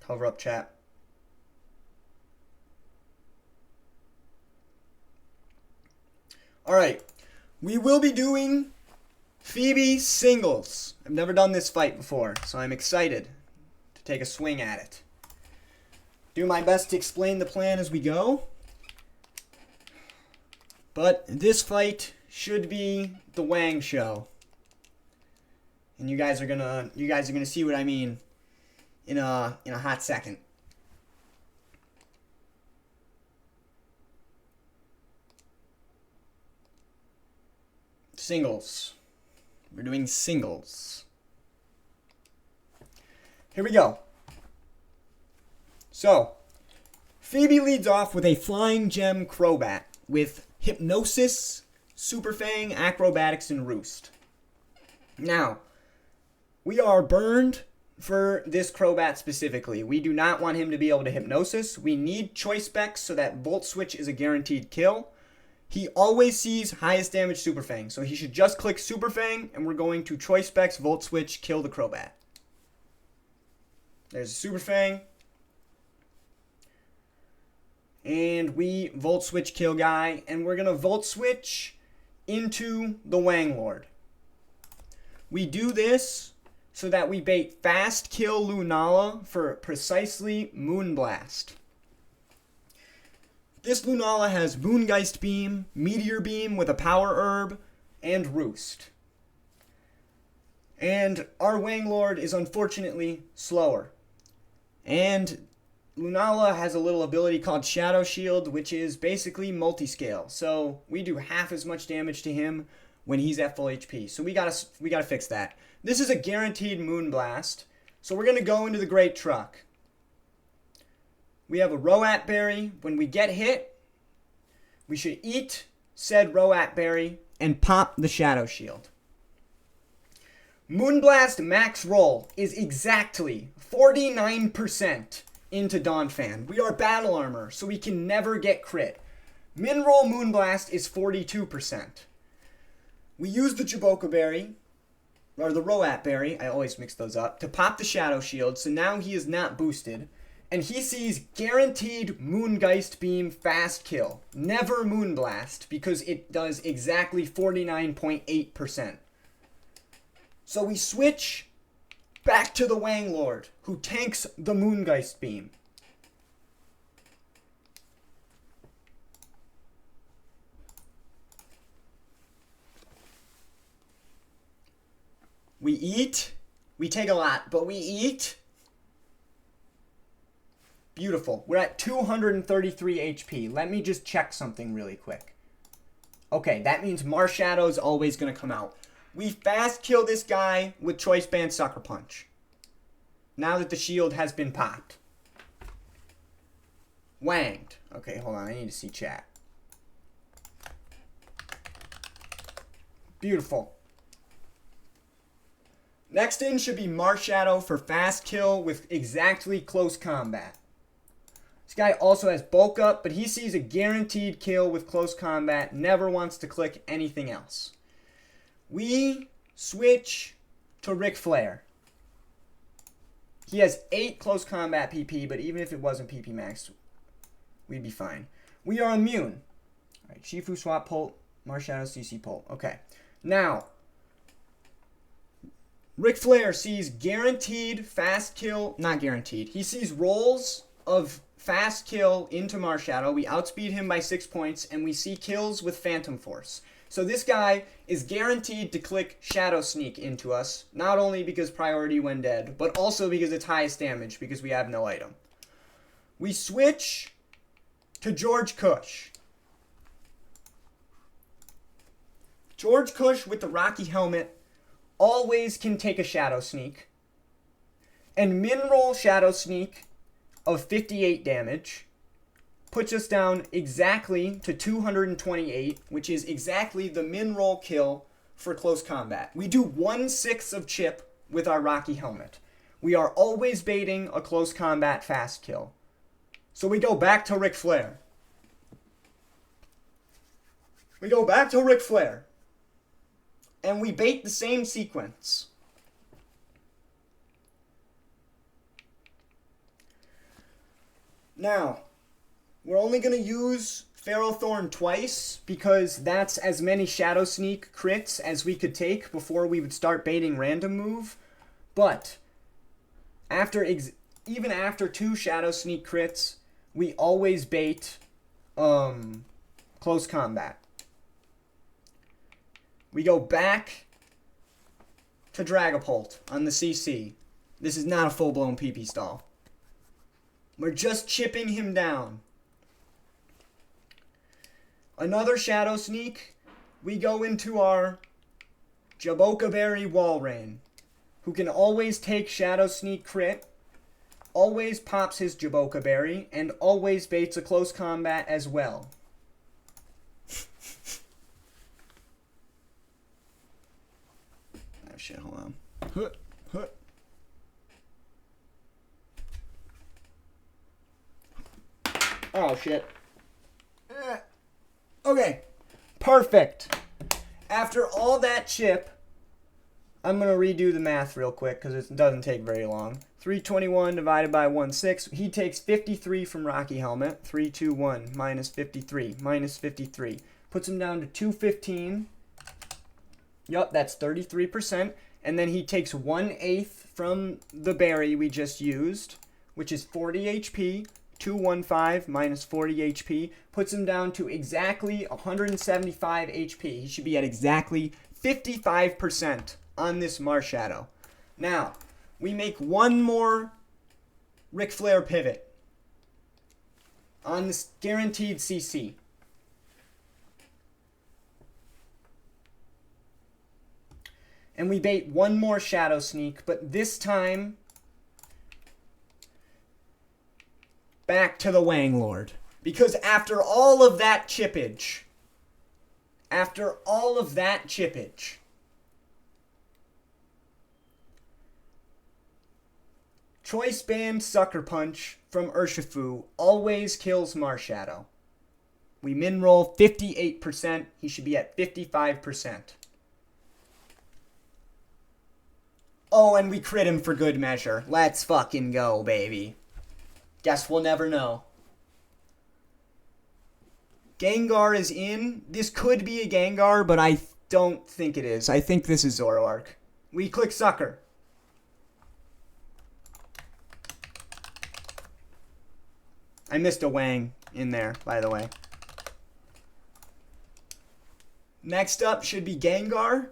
Cover up chat. Alright. We will be doing Phoebe singles. I've never done this fight before, so I'm excited to take a swing at it. Do my best to explain the plan as we go. But this fight should be the Wang show. And you guys are gonna see what I mean in a hot second. Singles. We're doing singles. Here we go. So, Phoebe leads off with a Flying Gem Crobat with Hypnosis, Super Fang, Acrobatics, and Roost. Now, we are burned for this Crobat specifically. We do not want him to be able to Hypnosis. We need Choice Specs so that Volt Switch is a guaranteed kill. He always sees highest damage Super Fang, so he should just click Super Fang, and we're going to Choice Specs, Volt Switch, kill the Crobat. There's a Super Fang. And we Volt Switch kill guy, and we're going to Volt Switch into the Wanglord. We do this so that we bait Fast Kill Lunala for precisely Moonblast. This Lunala has Moongeist Beam, Meteor Beam with a Power Herb, and Roost. And our Wanglord is unfortunately slower. And Lunala has a little ability called Shadow Shield, which is basically multi-scale. So we do half as much damage to him when he's at full HP. So we gotta fix that. This is a guaranteed Moonblast. So we're gonna go into the Great Truck. We have a Roat Berry. When we get hit, we should eat said Roat Berry and pop the Shadow Shield. Moonblast max roll is exactly 49% into Donphan. We are battle armor, so we can never get crit. Min roll Moonblast is 42%. We use the Jaboka Berry, or the Roat Berry, I always mix those up, to pop the Shadow Shield, so now he is not boosted. And he sees guaranteed Moongeist Beam fast kill. Never Moonblast, because it does exactly 49.8%. So we switch back to the Wanglord, who tanks the Moongeist Beam. We eat. We take a lot, but we eat. Beautiful. We're at 233 HP. Let me just check something really quick. Okay, that means Marshadow's always going to come out. We fast kill this guy with Choice Band Sucker Punch. Now that the shield has been popped. Wanged. Okay, hold on. I need to see chat. Beautiful. Next in should be Marshadow for fast kill with exactly close combat. This guy also has bulk up, but he sees a guaranteed kill with close combat. Never wants to click anything else. We switch to Ric Flair. He has 8 close combat PP, but even if it wasn't PP max, we'd be fine. We are immune. All right, Shifu swap Pult, Marshadow CC Pult. Okay. Now, Ric Flair sees guaranteed fast kill, not guaranteed. He sees rolls of fast kill into Marshadow. We outspeed him by 6 points, and we see kills with Phantom Force. So this guy is guaranteed to click Shadow Sneak into us, not only because priority when dead, but also because it's highest damage, because we have no item. We switch to George Cush. George Cush with the Rocky Helmet always can take a Shadow Sneak. And min roll Shadow Sneak of 58 damage puts us down exactly to 228, which is exactly the min roll kill for close combat. We do 1/6 of chip with our Rocky Helmet. We are always baiting a close combat fast kill. So we go back to Ric Flair. And we bait the same sequence. Now, we're only going to use Ferrothorn twice because that's as many Shadow Sneak crits as we could take before we would start baiting random move. But even after 2 Shadow Sneak crits, we always bait close combat. We go back to Dragapult on the CC. This is not a full-blown PP stall. We're just chipping him down. Another Shadow Sneak. We go into our Jaboka Berry Walrein, who can always take Shadow Sneak crit, always pops his Jaboka Berry, and always baits a close combat as well. Oh shit, hold on. Oh shit. Okay, perfect. After all that chip, I'm going to redo the math real quick because it doesn't take very long. 321 divided by 16. He takes 53 from Rocky Helmet. 321 minus 53 minus 53. Puts him down to 215. Yup, that's 33%. And then he takes 1/8 from the berry we just used, which is 40 HP. 215 minus 40 HP puts him down to exactly 175 HP. He should be at exactly 55% on this Marshadow. Now, we make one more Ric Flair pivot on this guaranteed CC. And we bait one more Shadow Sneak, but this time back to the Wang Lord. Because after all of that chippage, Choice Band Sucker Punch from Urshifu always kills Marshadow. We min roll 58%. He should be at 55%. Oh, and we crit him for good measure. Let's fucking go, baby. Guess we'll never know. Gengar is in. This could be a Gengar, but I don't think it is. I think this is Zoroark. We click Sucker. I missed a Wang in there, by the way. Next up should be Gengar,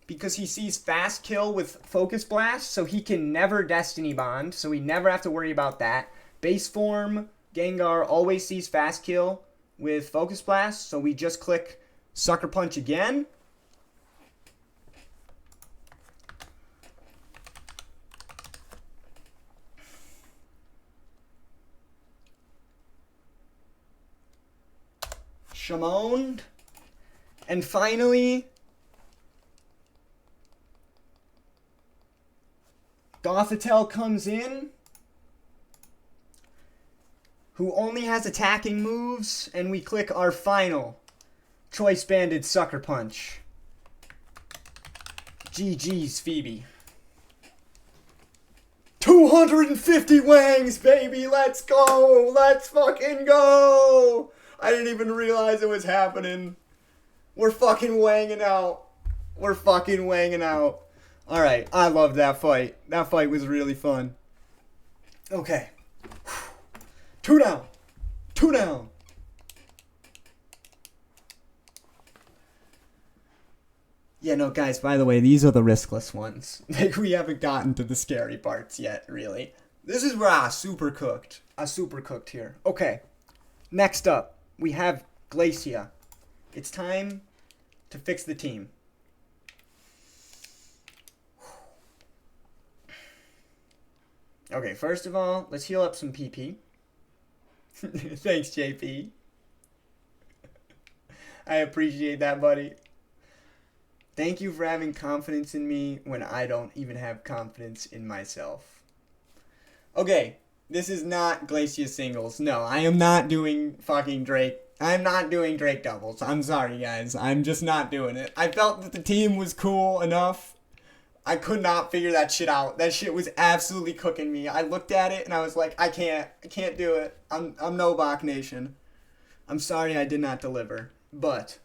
because he sees Fast Kill with Focus Blast, so he can never Destiny Bond, so we never have to worry about that. Base form, Gengar always sees Fast Kill with Focus Blast, so we just click Sucker Punch again. Shimon. And finally, Gothitelle comes in, who only has attacking moves, and we click our final Choice Banded Sucker Punch. GG's, Phoebe. 250 Wangs, baby! Let's go! Let's fucking go! I didn't even realize it was happening. We're fucking wanging out. We're fucking wanging out. Alright, I loved that fight. That fight was really fun. Okay. 2 down. 2 down. Yeah, no, guys, by the way, these are the riskless ones. Like, we haven't gotten to the scary parts yet, really. This is where I super cooked. I super cooked here. Okay. Next up, we have Glacia. It's time to fix the team. Okay, first of all, let's heal up some PP. Thanks, JP. I appreciate that, buddy. Thank you for having confidence in me when I don't even have confidence in myself. Okay, this is not Glacia singles. No, I am not doing fucking Drake. I'm not doing Drake doubles. I'm sorry, guys. I'm just not doing it. I felt that the team was cool enough. I could not figure that shit out. That shit was absolutely cooking me. I looked at it and I was like, I can't do it. I'm no Bach Nation. I'm sorry I did not deliver. But,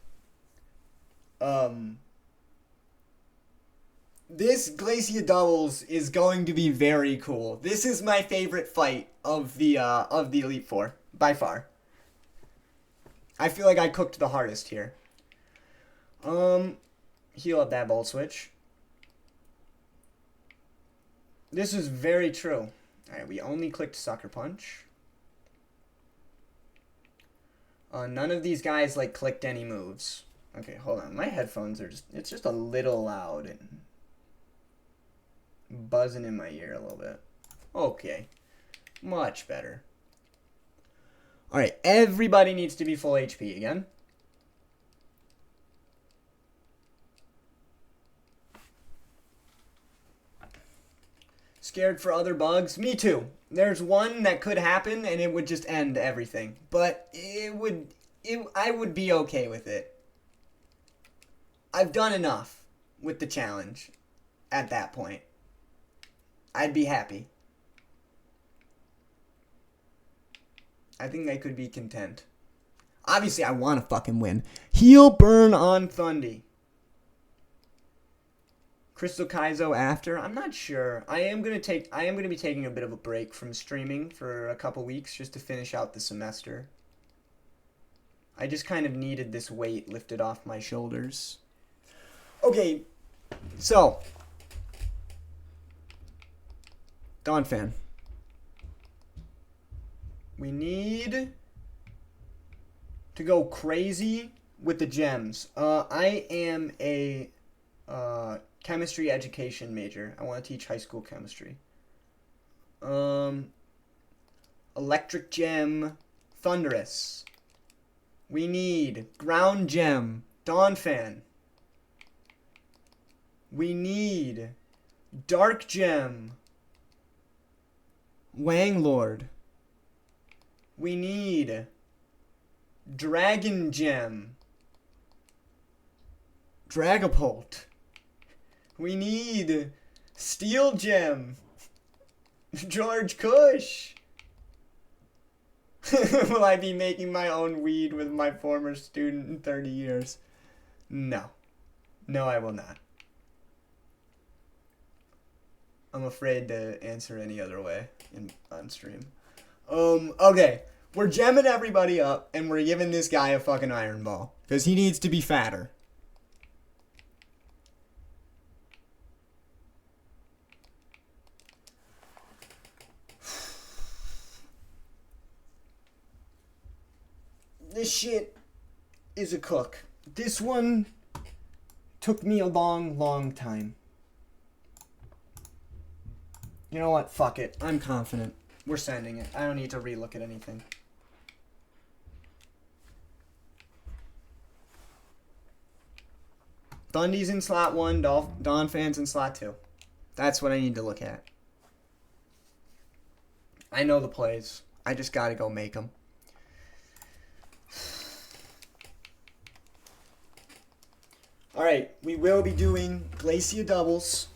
this Glacia doubles is going to be very cool. This is my favorite fight of the Elite Four, by far. I feel like I cooked the hardest here. Heal up that Volt Switch. This is very true. Alright, we only clicked Sucker Punch. None of these guys, like, clicked any moves. Okay, hold on. My headphones are just... It's just a little loud. And buzzing in my ear a little bit. Okay. Much better. Alright, everybody needs to be full HP again. Scared for other bugs? Me too. There's one that could happen and it would just end everything. But I would be okay with it. I've done enough with the challenge at that point. I'd be happy. I think I could be content. Obviously, I want to fucking win. Heal burn on Thundy. Crystal Kaizo after? I'm not sure. I am gonna be taking a bit of a break from streaming for a couple weeks just to finish out the semester. I just kind of needed this weight lifted off my shoulders. Okay, so Dawn Fan. We need to go crazy with the gems. I am a chemistry education major. I want to teach high school chemistry. Electric gem, Thunderous. We need ground gem, Dawn Fan. We need dark gem, Wang Lord. We need dragon gem, Dragapult. We need steel gem, George Cush. Will I be making my own weed with my former student in 30 years? No. No, I will not. I'm afraid to answer any other way on stream. Okay. We're gemming everybody up, and we're giving this guy a fucking iron ball. Because he needs to be fatter. This shit is a cook. This one took me a long, long time. You know what? Fuck it. I'm confident. We're sending it. I don't need to relook at anything. Thundy's in slot 1, Dawn Fan's in slot 2. That's what I need to look at. I know the plays. I just gotta go make them. Alright, we will be doing Glacia doubles.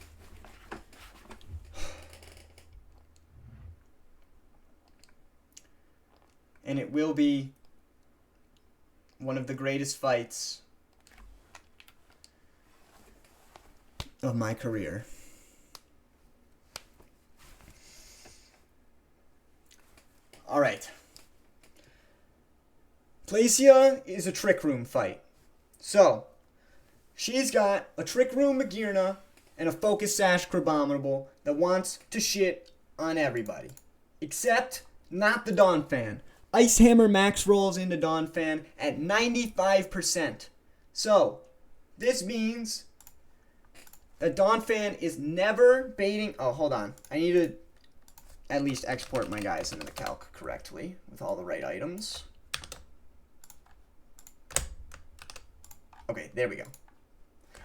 And it will be one of the greatest fights of my career. Alright. Glacia is a Trick Room fight. So, she's got a Trick Room Magearna and a Focus Sash Crabominable that wants to shit on everybody. Except not the Dawn Fan. Ice Hammer max rolls into Dawn Fan at 95%. So, this means that Dawn Fan is never baiting... Oh, hold on. I need to at least export my guys into the calc correctly with all the right items. Okay, there we go.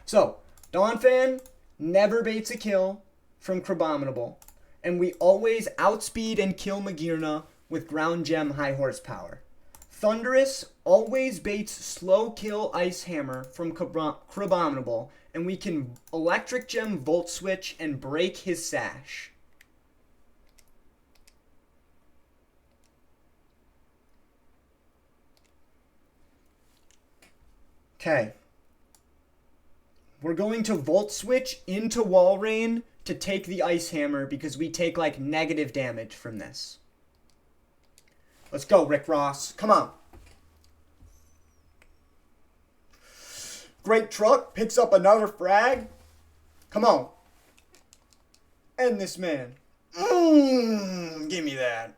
So, Dawn Fan never baits a kill from Crabominable, and we always outspeed and kill Magearna with Ground Gem High Horsepower. Thunderous always baits slow kill Ice Hammer from Crabominable, and we can Electric Gem Volt Switch and break his Sash. Okay. We're going to Volt Switch into Wall Rain to take the Ice Hammer because we take like negative damage from this. Let's go, Rick Ross. Come on. Great truck picks up another frag. Come on. End this man. Give me that.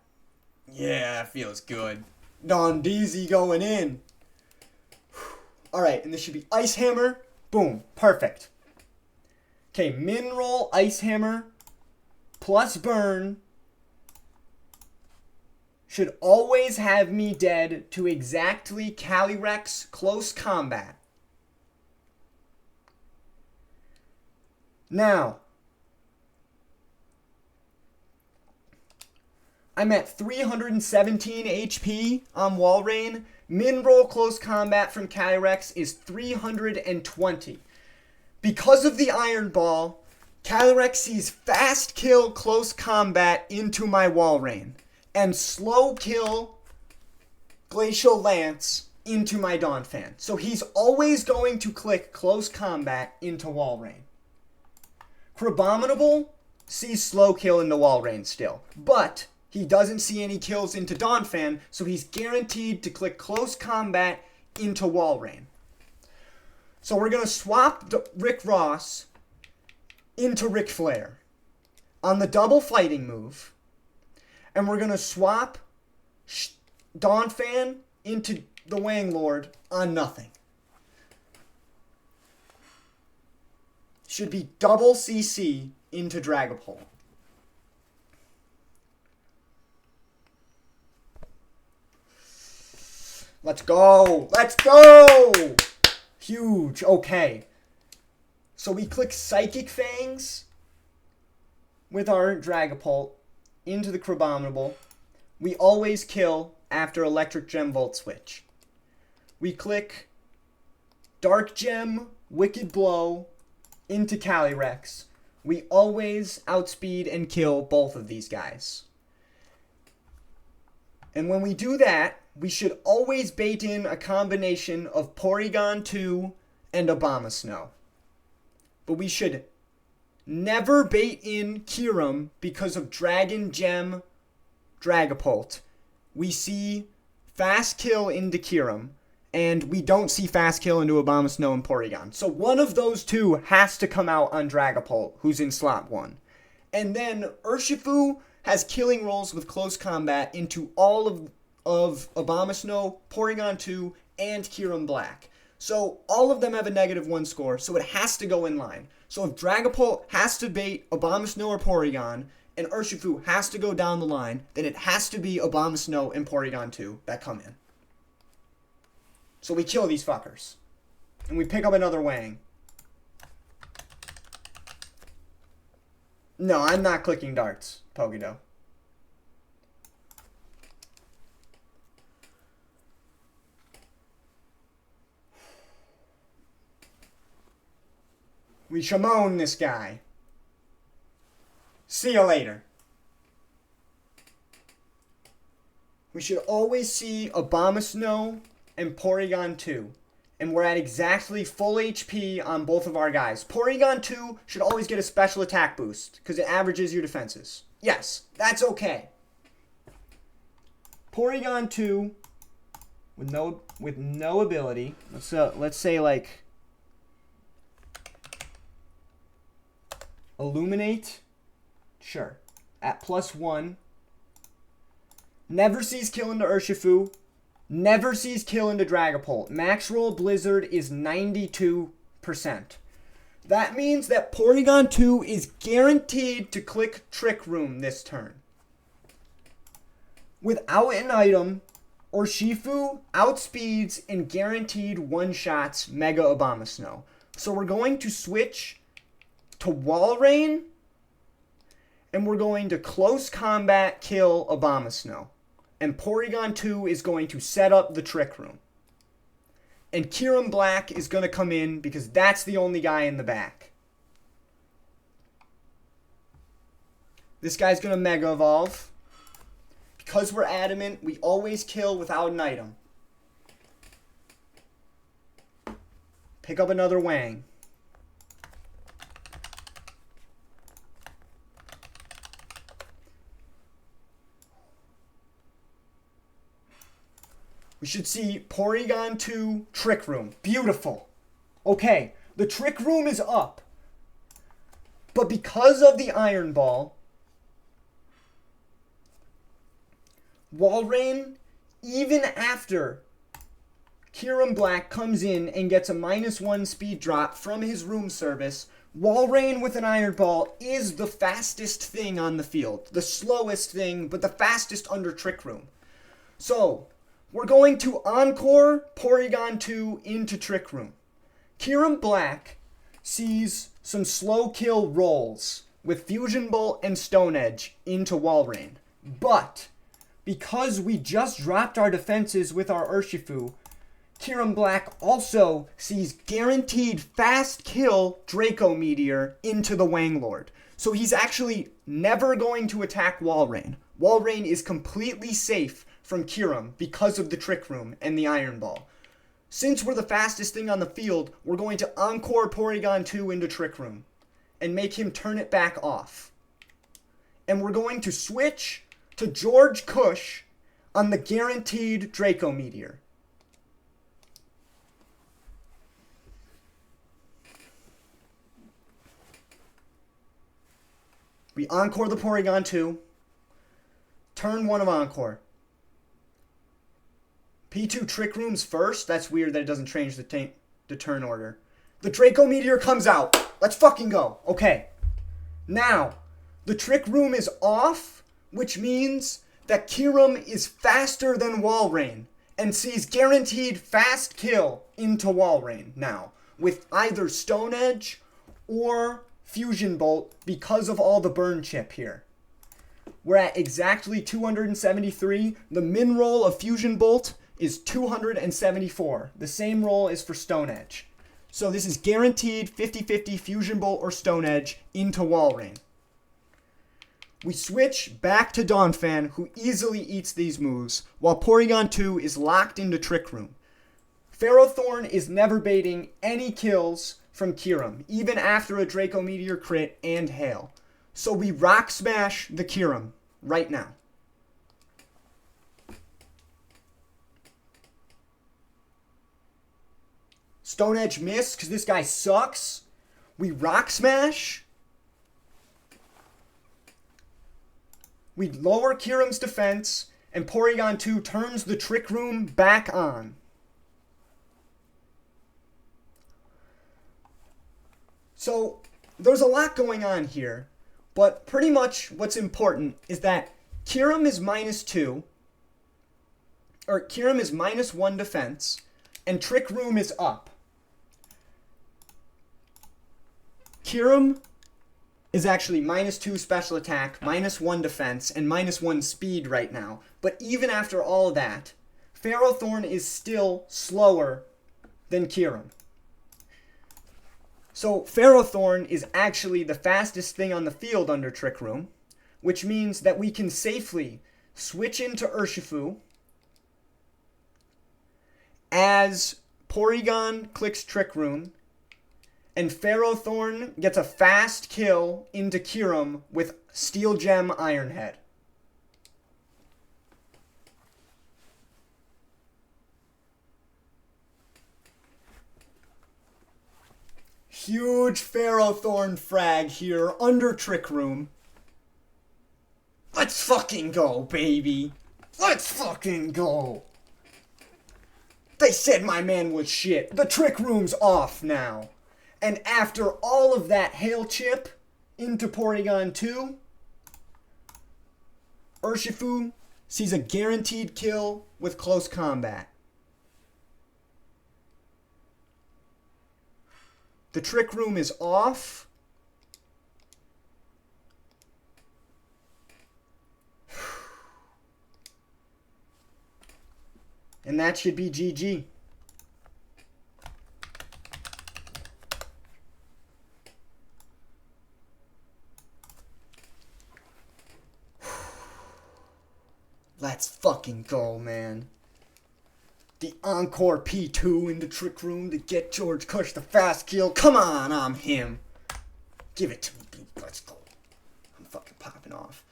Yeah, that feels good. Don Deezy going in. Alright, and this should be Ice Hammer. Boom. Perfect. Okay, Min Roll, Ice Hammer. plus burn should always have me dead to exactly Calyrex close combat. Now, I'm at 317 HP on Walrein. Min roll close combat from Calyrex is 320. Because of the Iron Ball, Calyrex sees fast kill close combat into my Walrein and slow kill Glacial Lance into my Donphan. So he's always going to click close combat into Walrein. Crabominable sees slow kill into Walrein still, but he doesn't see any kills into Donphan, so he's guaranteed to click close combat into Walrein. So we're going to swap Rick Ross into Ric Flair on the double fighting move. And we're going to swap Donphan into the Wang Lord on nothing. Should be double CC into Dragapult. Let's go! Let's go! Huge. Okay. So we click Psychic Fangs with our Dragapult into the Crabominable. We always kill after Electric Gem Volt Switch. We click Dark Gem Wicked Blow into Calyrex. We always outspeed and kill both of these guys. And when we do that, we should always bait in a combination of Porygon 2 and Abomasnow. But we should never bait in Kyurem because of Dragon Gem Dragapult. We see fast kill into Kyurem, and we don't see fast kill into Abomasnow and Porygon. So one of those two has to come out on Dragapult, who's in slot 1. And then Urshifu has killing rolls with close combat into all of Abomasnow, Porygon 2, and Kyurem Black. So all of them have a -1 score, so it has to go in line. So if Dragapult has to bait Abomasnow or Porygon, and Urshifu has to go down the line, then it has to be Abomasnow and Porygon 2 that come in. So we kill these fuckers. And we pick up another Wang. No, I'm not clicking darts, Pogido. We Shimon this guy. See you later. We should always see Abomasnow and Porygon 2. And we're at exactly full HP on both of our guys. Porygon 2 should always get a special attack boost because it averages your defenses. Yes, that's okay. Porygon 2 with no ability. Let's say like Illuminate. Sure. At +1. Never sees kill into Urshifu. Never sees kill into Dragapult. Max roll Blizzard is 92%. That means that Porygon 2 is guaranteed to click Trick Room this turn. Without an item, Urshifu outspeeds and guaranteed one-shots Mega Abomasnow. So we're going to switch to Walrein, and we're going to close combat kill Abomasnow. And Porygon 2 is going to set up the Trick Room. And Kyurem Black is going to come in because that's the only guy in the back. This guy's going to Mega Evolve. Because we're adamant, we always kill without an item. Pick up another Wang. We should see Porygon 2 Trick Room. Beautiful. Okay, the Trick Room is up. But because of the Iron Ball, Walrein, even after Kyurem Black comes in and gets a -1 speed drop from his room service, Walrein with an Iron Ball is the fastest thing on the field. The slowest thing, but the fastest under Trick Room. So, we're going to Encore Porygon 2 into Trick Room. Kyurem Black sees some slow kill rolls with Fusion Bolt and Stone Edge into Walrein. But, because we just dropped our defenses with our Urshifu, Kyurem Black also sees guaranteed fast kill Draco Meteor into the Wanglord. So he's actually never going to attack Walrein. Walrein is completely safe from Kyurem because of the Trick Room and the Iron Ball. Since we're the fastest thing on the field, we're going to Encore Porygon 2 into Trick Room and make him turn it back off. And we're going to switch to George Cush on the guaranteed Draco Meteor. We Encore the Porygon 2. Turn 1 of Encore. P2 Trick Room's first. That's weird that it doesn't change the turn order. The Draco Meteor comes out. Let's fucking go. Okay. Now, the Trick Room is off, which means that Kyurem is faster than Walrein and sees guaranteed fast kill into Walrein now with either Stone Edge or Fusion Bolt because of all the burn chip here. We're at exactly 273. The min roll of Fusion Bolt is 274. The same roll is for Stone Edge. So this is guaranteed 50-50 Fusion Bolt or Stone Edge into Walrein. We switch back to Donphan, who easily eats these moves, while Porygon 2 is locked into Trick Room. Ferrothorn is never baiting any kills from Kyurem, even after a Draco Meteor crit and Hail. So we Rock Smash the Kyurem right now. Stone Edge miss because this guy sucks. We Rock Smash. We lower Kyurem's defense, and Porygon 2 turns the Trick Room back on. So, there's a lot going on here, but pretty much what's important is that Kyurem is -2, or Kyurem is -1 defense, and Trick Room is up. Kyurem is actually -2 special attack, -1 defense, and -1 speed right now. But even after all of that, Ferrothorn is still slower than Kyurem. So Ferrothorn is actually the fastest thing on the field under Trick Room, which means that we can safely switch into Urshifu as Porygon clicks Trick Room, and Ferrothorn gets a fast kill into Kyurem with Steel Gem Iron Head. Huge Ferrothorn frag here under Trick Room. Let's fucking go, baby. Let's fucking go. They said my man was shit. The Trick Room's off now. And after all of that Hail Chip into Porygon 2, Urshifu sees a guaranteed kill with close combat. The Trick Room is off. And that should be GG. Let's fucking go, man. The Encore P2 in the Trick Room to get George Cush the fast kill. Come on, I'm him. Give it to me, dude. Let's go. I'm fucking popping off.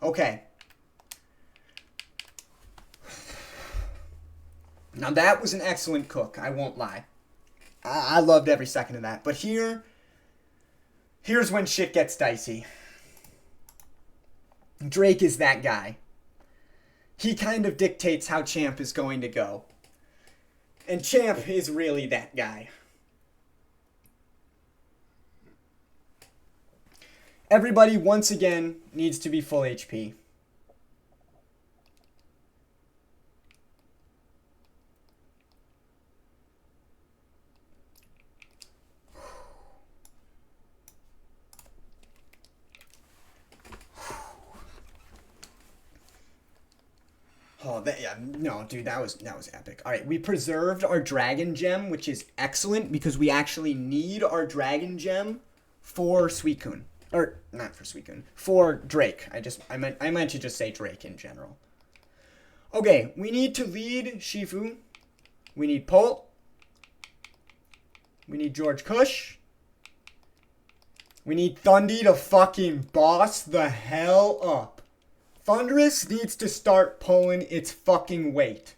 Okay. Now that was an excellent cook, I won't lie. I loved every second of that. But here's when shit gets dicey. Drake is that guy. He kind of dictates how Champ is going to go. And Champ is really that guy. Everybody, once again, needs to be full HP. Oh, yeah, no, dude, that was epic. All right, we preserved our dragon gem, which is excellent because we actually need our dragon gem for Suicune, or not for Suicune, for Drake. I meant to just say Drake in general. Okay, we need to lead Shifu. We need Polt. We need George Cush. We need Thundy to fucking boss the hell up. Thundurus needs to start pulling its fucking weight.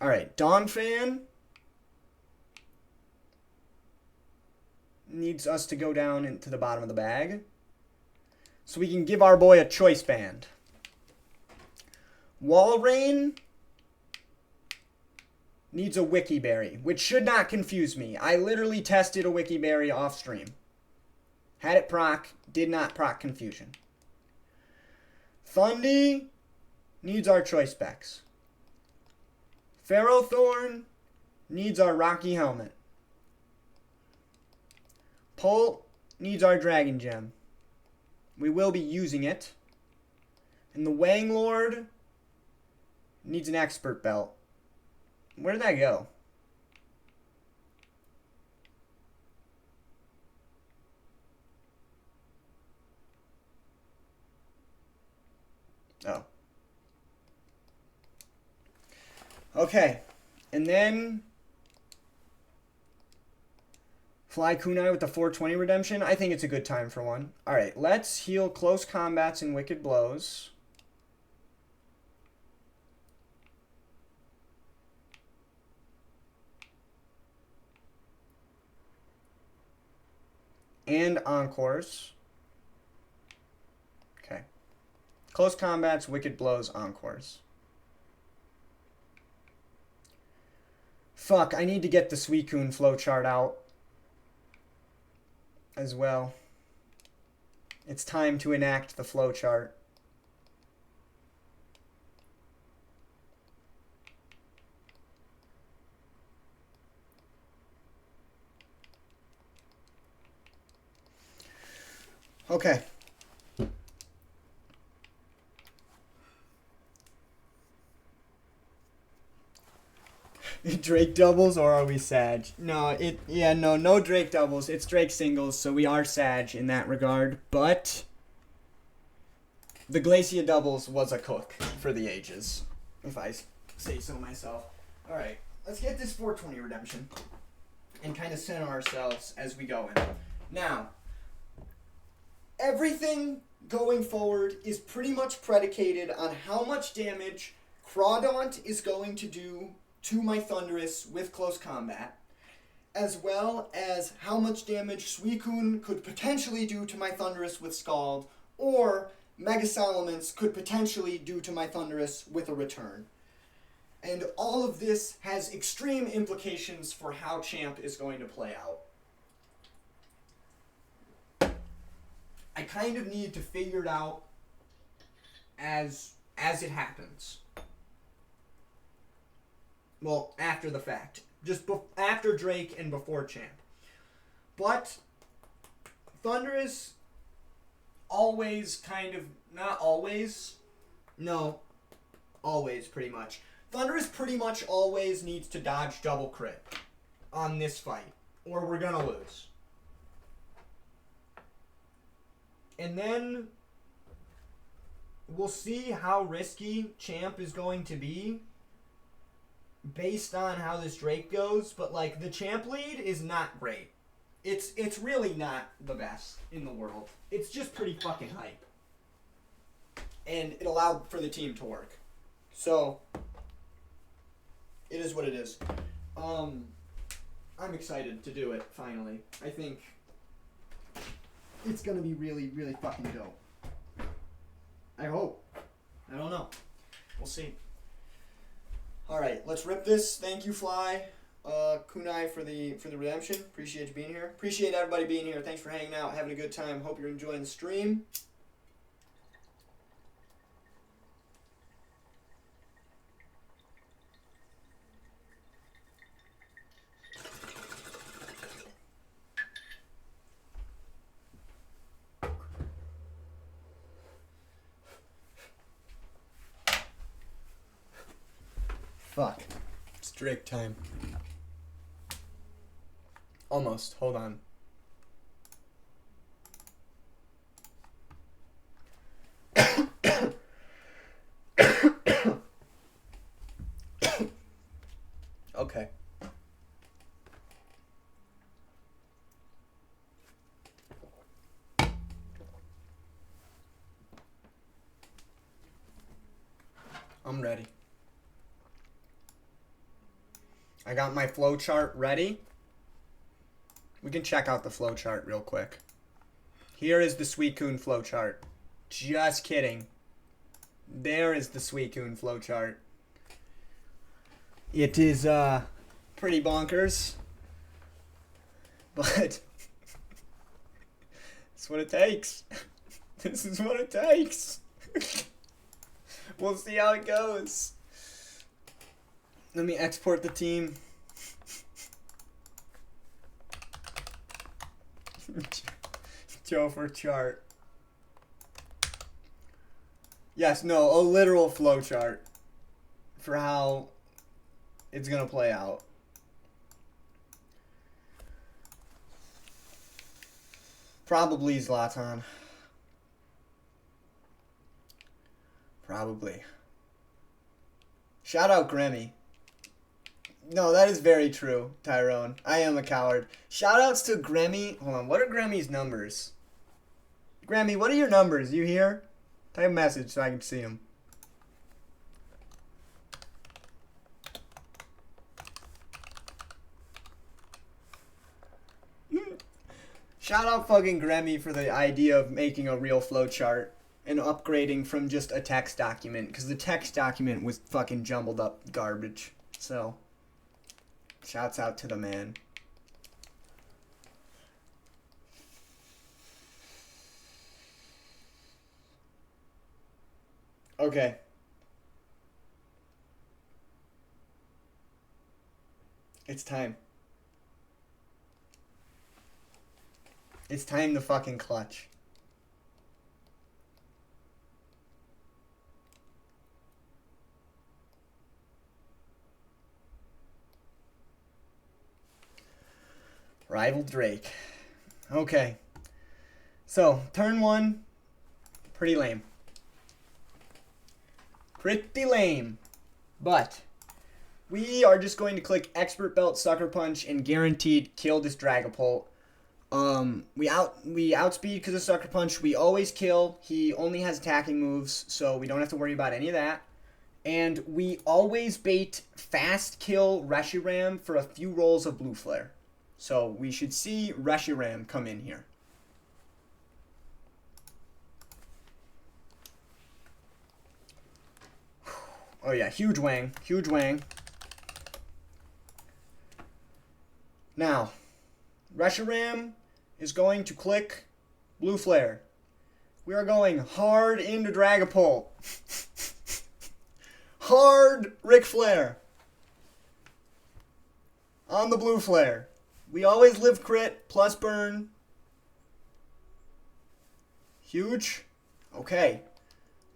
Alright, Donphan needs us to go down into the bottom of the bag so we can give our boy a choice band. Walrein needs a Wiki Berry, which should not confuse me. I literally tested a Wiki Berry off stream. Had it proc, did not proc confusion. Thundy needs our choice specs. Ferrothorn needs our Rocky Helmet. Polt needs our Dragon Gem. We will be using it. And the Wanglord needs an Expert Belt. Where did that go? Oh. Okay. And then Fly Kunai with the 420 redemption. I think it's a good time for one. Alright, let's heal close combats and wicked blows. And encores. Okay. Close combats, wicked blows, encores. Fuck, I need to get the Suicune flowchart out as well. It's time to enact the flowchart. Okay. Drake doubles or are we Sag? No, no Drake doubles. It's Drake singles, so we are Sag in that regard. But the Glacia doubles was a cook for the ages, if I say so myself. All right, let's get this 420 redemption and kind of center ourselves as we go in. Now, everything going forward is pretty much predicated on how much damage Crawdaunt is going to do to my Thundurus with close combat, as well as how much damage Suicune could potentially do to my Thundurus with Scald, or Mega Salamence could potentially do to my Thundurus with a return. And all of this has extreme implications for how Champ is going to play out. I kind of need to figure it out as it happens. Well, after the fact. Just after Drake and before Champ. But Thundurus always kind of... Not always. No. Always, pretty much. Thundurus pretty much always needs to dodge double crit on this fight, or we're gonna lose. And then we'll see how risky Champ is going to be based on how this Drake goes, but like the Champ lead is not great. It's really not the best in the world. It's just pretty fucking hype. And it allowed for the team to work. So it is what it is. I'm excited to do it finally. I think it's gonna be really, really fucking dope. I hope. I don't know. We'll see. Alright, let's rip this. Thank you, Fly. Kunai for the redemption. Appreciate you being here. Appreciate everybody being here. Thanks for hanging out, having a good time. Hope you're enjoying the stream. Fuck. It's Drake time. Almost. Hold on. Okay. I'm ready. I got my flowchart ready. We can check out the flowchart real quick. Here is the Suicune flowchart. Just kidding. There is the Suicune flowchart. It is pretty bonkers, but it's what it takes. This is what it takes. We'll see how it goes. Let me export the team. Joe for chart. Yes, no, a literal flow chart for how it's gonna play out. Probably Zlatan. Probably. Shout out Grammy. No, that is very true, Tyrone. I am a coward. Shoutouts to Grammy. Hold on, what are Grammy's numbers? Grammy, what are your numbers? You here? Type a message so I can see them. Shout out fucking Grammy for the idea of making a real flowchart and upgrading from just a text document, because the text document was fucking jumbled up garbage. So, shouts out to the man. Okay. It's time. It's time to fucking clutch. Rival Drake. Okay. So, turn one, pretty lame. Pretty lame. But we are just going to click Expert Belt Sucker Punch and guaranteed kill this Dragapult. We outspeed because of Sucker Punch. We always kill. He only has attacking moves, so we don't have to worry about any of that. And we always bait fast kill Reshiram for a few rolls of Blue Flare. So we should see Reshiram come in here. Oh yeah, huge wang. Huge wang. Now, Reshiram is going to click Blue Flare. We are going hard into Dragapult. Hard Ric Flair. On the Blue Flare. We always live crit plus burn. Huge. Okay.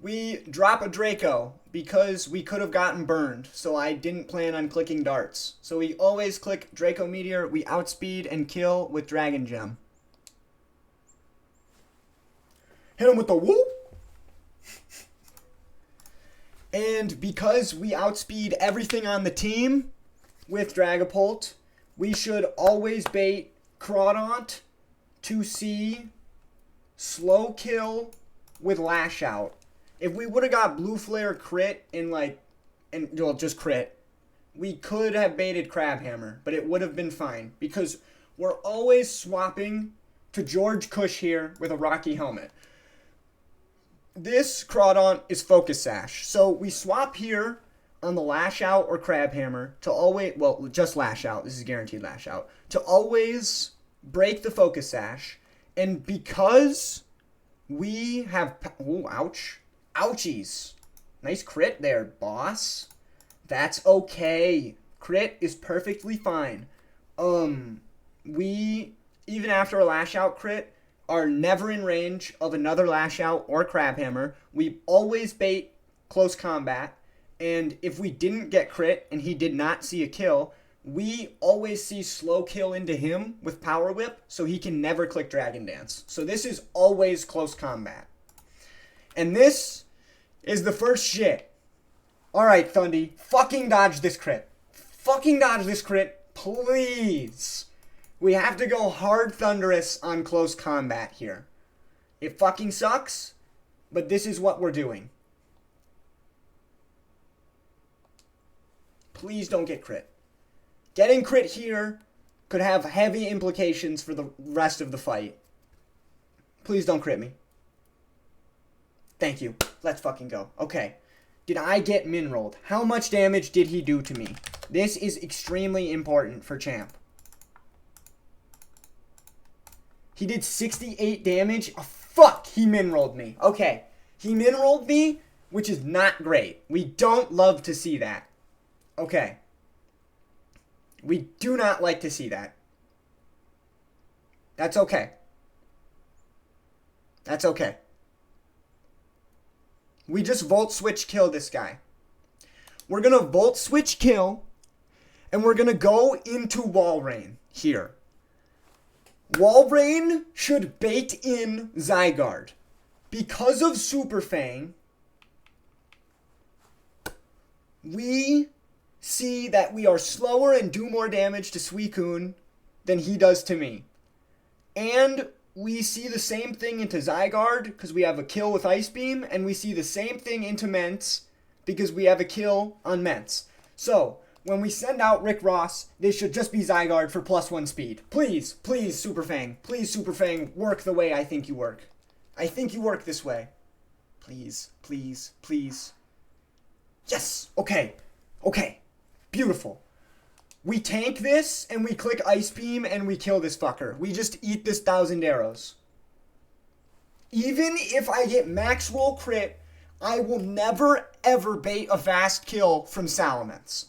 We drop a Draco because we could have gotten burned, so I didn't plan on clicking darts. So we always click Draco Meteor, we outspeed and kill with Dragon Gem. Hit him with the whoop! And because we outspeed everything on the team with Dragapult, we should always bait Crawdaunt to see slow kill with Lash Out. If we would have got Blue Flare crit just crit, we could have baited Crabhammer, but it would have been fine because we're always swapping to George Cush here with a Rocky Helmet. This Crawdaunt is Focus Sash, so we swap here on the lash out or crab hammer to always, well, just lash out. This is guaranteed lash out. To always break the focus sash. And because we have, oh, ouch. Ouchies. Nice crit there, boss. That's okay. Crit is perfectly fine. We, even after a lash out crit, are never in range of another lash out or crab hammer. We always bait close combat. And if we didn't get crit and he did not see a kill, we always see slow kill into him with power whip, so he can never click Dragon Dance. So this is always close combat. And this is the first shit. Alright, Thundy, fucking dodge this crit. Fucking dodge this crit, please. We have to go hard thunderous on close combat here. It fucking sucks, but this is what we're doing. Please don't get crit. Getting crit here could have heavy implications for the rest of the fight. Please don't crit me. Thank you. Let's fucking go. Okay. Did I get min rolled? How much damage did he do to me? This is extremely important for champ. He did 68 damage. Oh, fuck, he min rolled me. Okay. He min rolled me, which is not great. We don't love to see that. Okay. We do not like to see that. That's okay. That's okay. We just volt switch kill this guy. We're going to volt switch kill, and we're going to go into wall rain here. Wall rain should bait in Zygarde. Because of Super Fang, we see that we are slower and do more damage to Suicune than he does to me. And we see the same thing into Zygarde because we have a kill with Ice Beam, and we see the same thing into Mence because we have a kill on Mence. So, when we send out Rick Ross, this should just be Zygarde for +1 speed. Please, please, Super Fang. Please, Super Fang, work the way I think you work. I think you work this way. Please, please, please. Yes! Okay. Okay. Beautiful. We tank this, and we click Ice Beam, and we kill this fucker. We just eat this 1,000 arrows. Even if I get max roll crit, I will never, ever bait a fast kill from Salamence.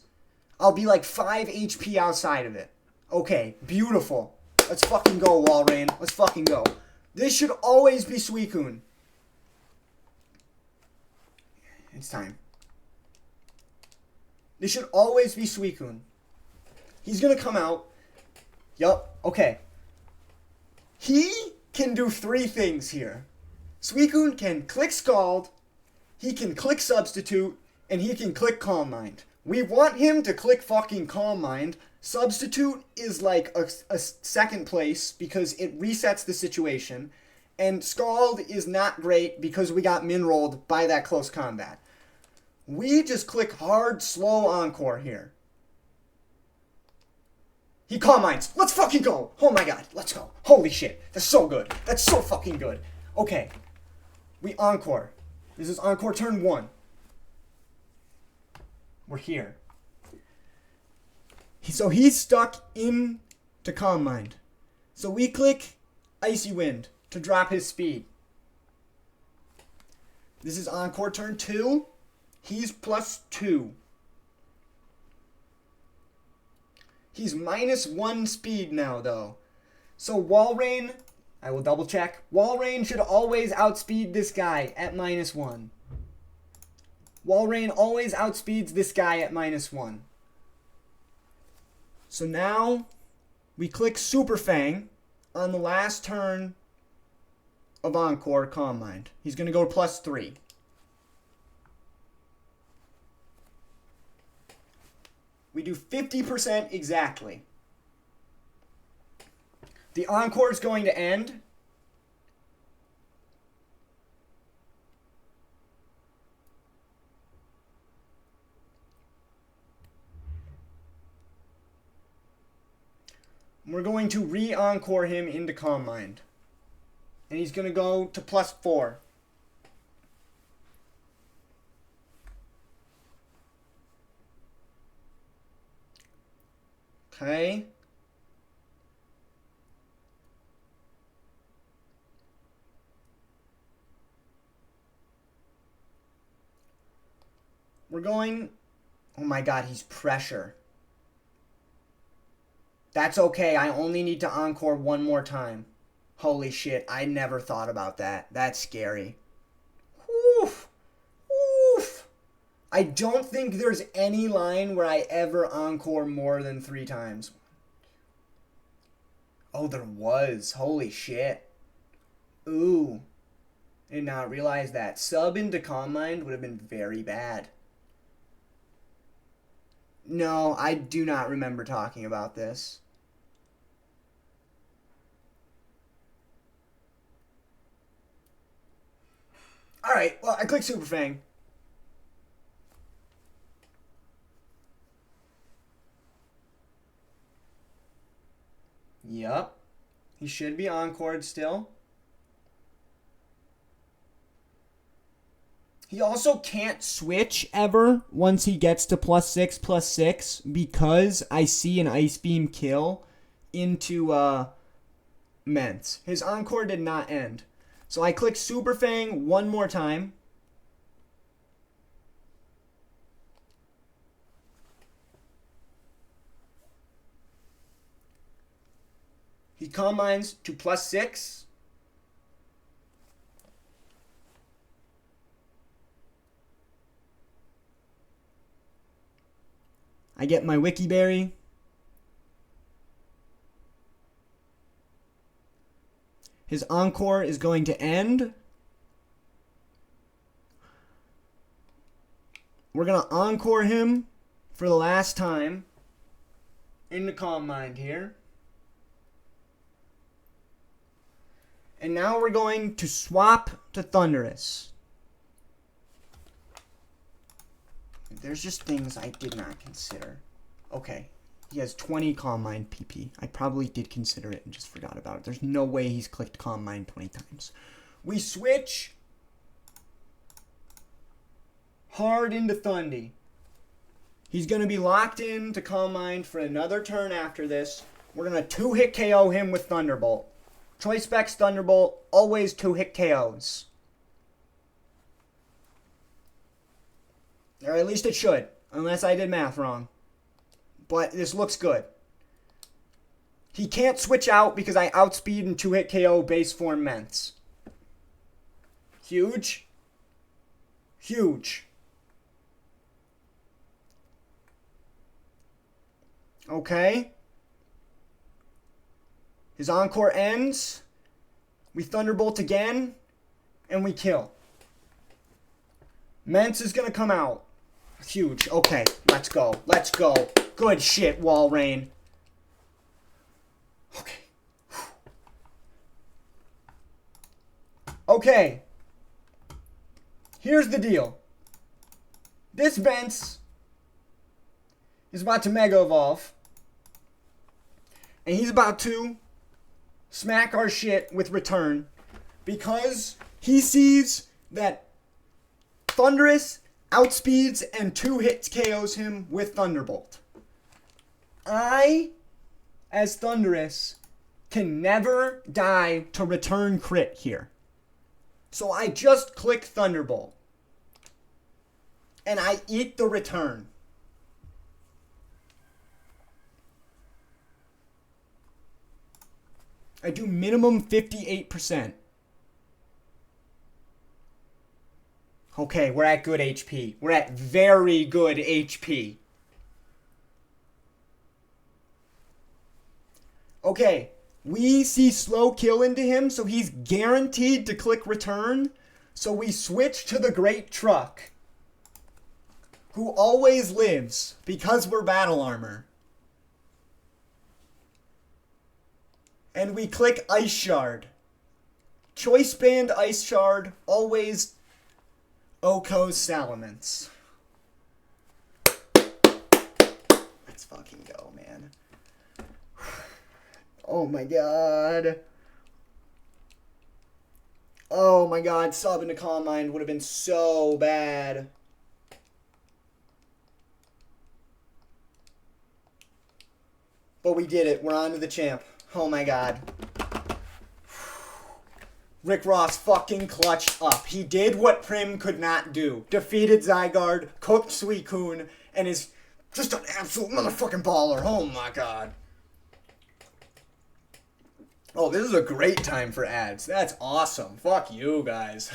I'll be like 5 HP outside of it. Okay, beautiful. Let's fucking go, Walrein. Let's fucking go. This should always be Suicune. It's time. This should always be Suicune. He's going to come out. Yup, okay. He can do 3 things here. Suicune can click Scald, he can click Substitute, and he can click Calm Mind. We want him to click fucking Calm Mind. Substitute is like a second place because it resets the situation. And Scald is not great because we got min rolled by that close combat. We just click hard, slow Encore here. He Calm Minds. Let's fucking go. Oh my god, let's go. Holy shit, that's so good. That's so fucking good. Okay, we Encore. This is Encore turn 1. We're here. So he's stuck in to Calm Mind. So we click Icy Wind to drop his speed. This is Encore turn 2. He's +2. He's -1 speed now, though. So Walrein, I will double check. Walrein should always outspeed this guy at -1. Walrein always outspeeds this guy at -1. So now we click Super Fang on the last turn of Encore Calm Mind. He's going to go to +3. We do 50% exactly. The Encore is going to end. We're going to re-Encore him into Calm Mind. And he's going to go to +4. Okay. We're going... Oh my god, he's pressure. That's okay. I only need to encore one more time. Holy shit, I never thought about that. That's scary. Woof. Woof. I don't think there's any line where I ever encore more than 3 times. Oh, there was. Holy shit. Ooh. Did not realize that. Sub into Calm Mind would have been very bad. No, I do not remember talking about this. Alright, well, I clicked Super Fang. Yup. He should be encored still. He also can't switch ever once he gets to +6/+6 because I see an Ice Beam kill into Ments. His encore did not end. So I click Super Fang one more time. He Calm Minds to +6. I get my Wiki Berry. His encore is going to end. We're going to encore him for the last time in the Calm Mind here. And now we're going to swap to Thunderous. There's just things I did not consider. Okay. He has 20 Calm Mind PP. I probably did consider it and just forgot about it. There's no way he's clicked Calm Mind 20 times. We switch hard into Thundy. He's going to be locked in to Calm Mind for another turn after this. We're going to 2-hit KO him with Thunderbolt. Choice Specs Thunderbolt, always 2-hit KOs. Or at least it should, unless I did math wrong. But this looks good. He can't switch out because I outspeed and 2-hit KO base form Ments. Huge. Huge. Okay. His encore ends. We Thunderbolt again. And we kill. Ments is going to come out. Huge. Okay, let's go. Let's go. Good shit, Walrein. Okay. Okay. Here's the deal. This Ments is about to Mega Evolve. And he's about to smack our shit with Return. Because he sees that Thunderous outspeeds and 2-hits KOs him with Thunderbolt. I, as Thunderous, can never die to Return crit here. So I just click Thunderbolt. And I eat the Return. I do minimum 58%. Okay, we're at good HP. We're at very good HP. Okay, we see slow kill into him, so he's guaranteed to click Return. So we switch to the Great Truck, who always lives because we're Battle Armor. And we click Ice Shard. Choice Band Ice Shard, always Oko's Salamence. Let's fucking go, man. Oh my god. Oh my god, sub into Calm Mind would have been so bad. But we did it. We're on to the champ. Oh my god. Rick Ross fucking clutched up. He did what Prim could not do. Defeated Zygarde, cooked Suicune, and is just an absolute motherfucking baller. Oh my god. Oh, this is a great time for ads. That's awesome. Fuck you guys.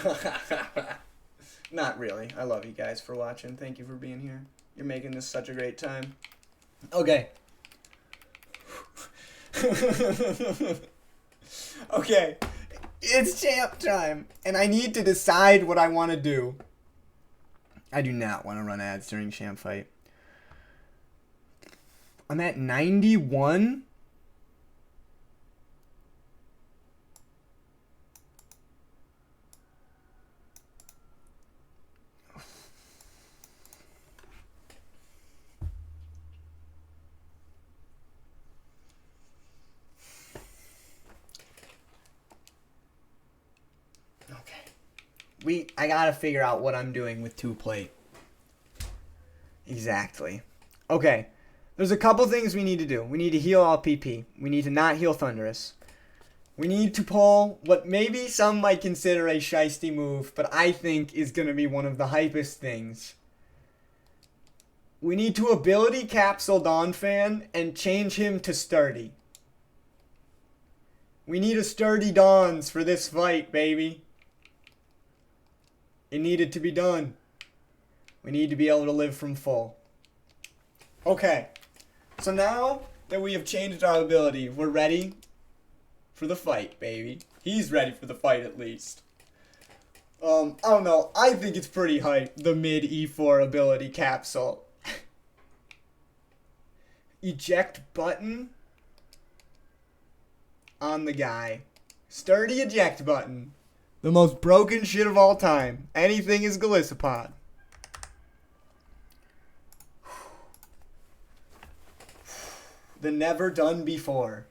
Not really. I love you guys for watching. Thank you for being here. You're making this such a great time. Okay. Okay. It's champ time. And I need to decide what I want to do. I do not want to run ads during champ fight. I'm at 91. I gotta figure out what I'm doing with 2-plate. Exactly. Okay. There's a couple things we need to do. We need to heal all PP. We need to not heal Thunderous. We need to pull what maybe some might consider a shiesty move, but I think is going to be one of the hypest things. We need to ability capsule Donphan and change him to sturdy. We need a sturdy Dons for this fight, baby. It needed to be done. We need to be able to live from full. Okay. So now that we have changed our ability, we're ready for the fight, baby. He's ready for the fight at least. I don't know. I think it's pretty hype, the mid E4 ability capsule. Eject button on the guy. Sturdy eject button. The most broken shit of all time. Anything is Golisopod. The never done before.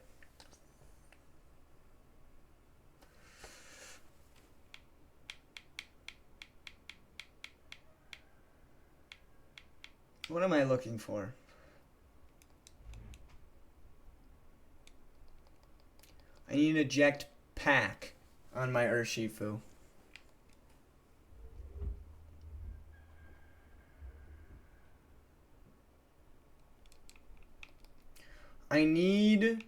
What am I looking for? I need an eject pack on my Urshifu. I need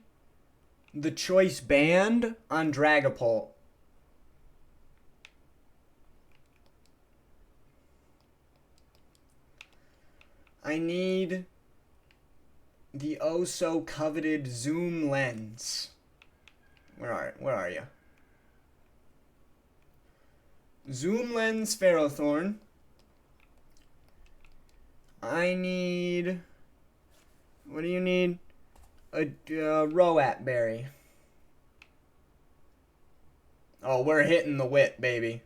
the choice band on Dragapult. I need the oh so coveted zoom lens. Where are you? Zoom lens Ferrothorn. I need... What do you need? A Roat Berry. Oh, we're hitting the wit, baby.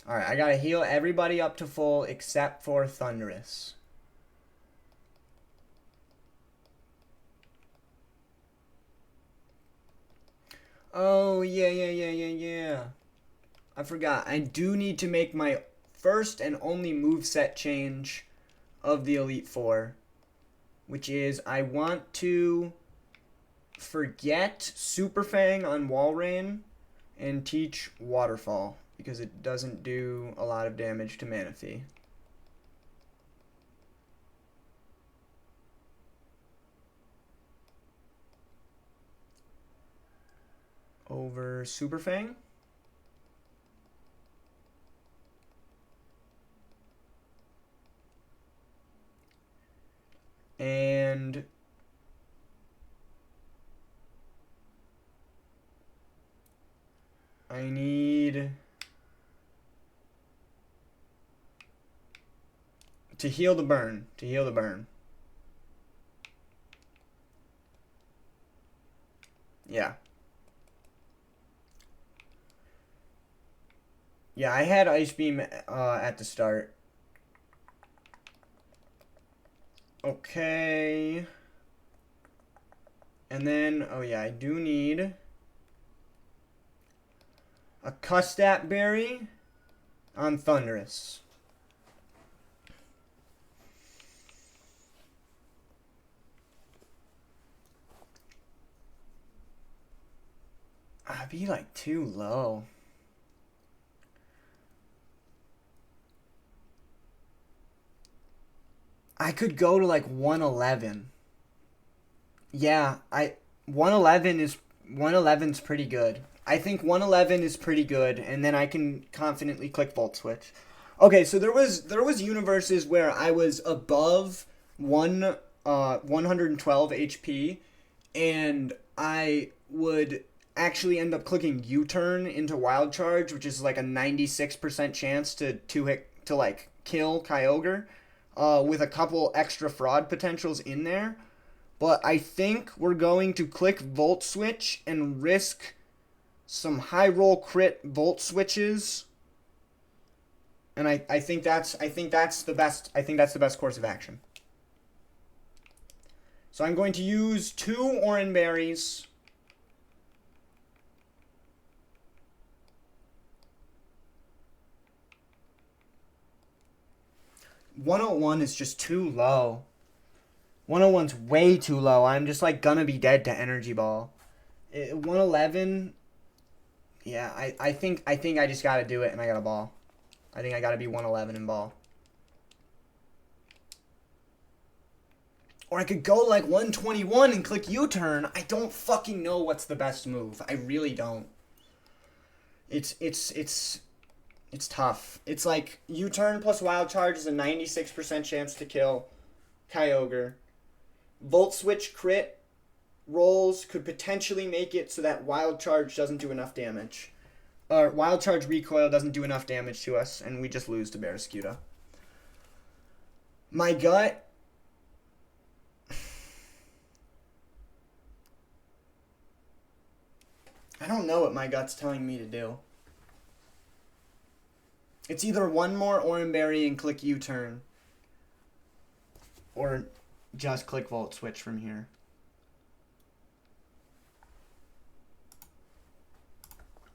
Alright, I gotta heal everybody up to full except for Thunderous. Oh, yeah. I forgot. I do need to make my first and only moveset change of the Elite Four, which is I want to forget Super Fang on Walrein and teach Waterfall, because it doesn't do a lot of damage to Manaphy. Over Super Fang. And I need to heal the burn. Yeah. Yeah, I had Ice Beam at the start. Okay. And then, oh yeah, I do need a Custat Berry on Thunderous. I'd be like too low. I could go to like 111. Yeah, 111's pretty good. I think 111 is pretty good, and then I can confidently click Volt Switch. Okay, so there was universes where I was above 112 HP, and I would actually end up clicking U-turn into Wild Charge, which is like a 96% chance to like kill Kyogre, with a couple extra fraud potentials in there. But I think we're going to click Volt Switch and risk some high roll crit Volt Switches. And I think that's the best course of action. So I'm going to use 2 Oran Berries. $101 is just too low. 101's way too low. I'm just like gonna be dead to Energy Ball. 111. Yeah, I think I just gotta do it and I got a ball. I think I gotta be 111 and ball. Or I could go like 121 and click U-turn. I don't fucking know what's the best move. I really don't. It's tough. It's like U-turn plus Wild Charge is a 96% chance to kill Kyogre. Volt Switch crit rolls could potentially make it so that Wild Charge doesn't do enough damage. Or Wild Charge recoil doesn't do enough damage to us, and we just lose to Barraskewda. My gut... I don't know what my gut's telling me to do. It's either one more Oran Berry and click U-turn, or just click Volt Switch from here.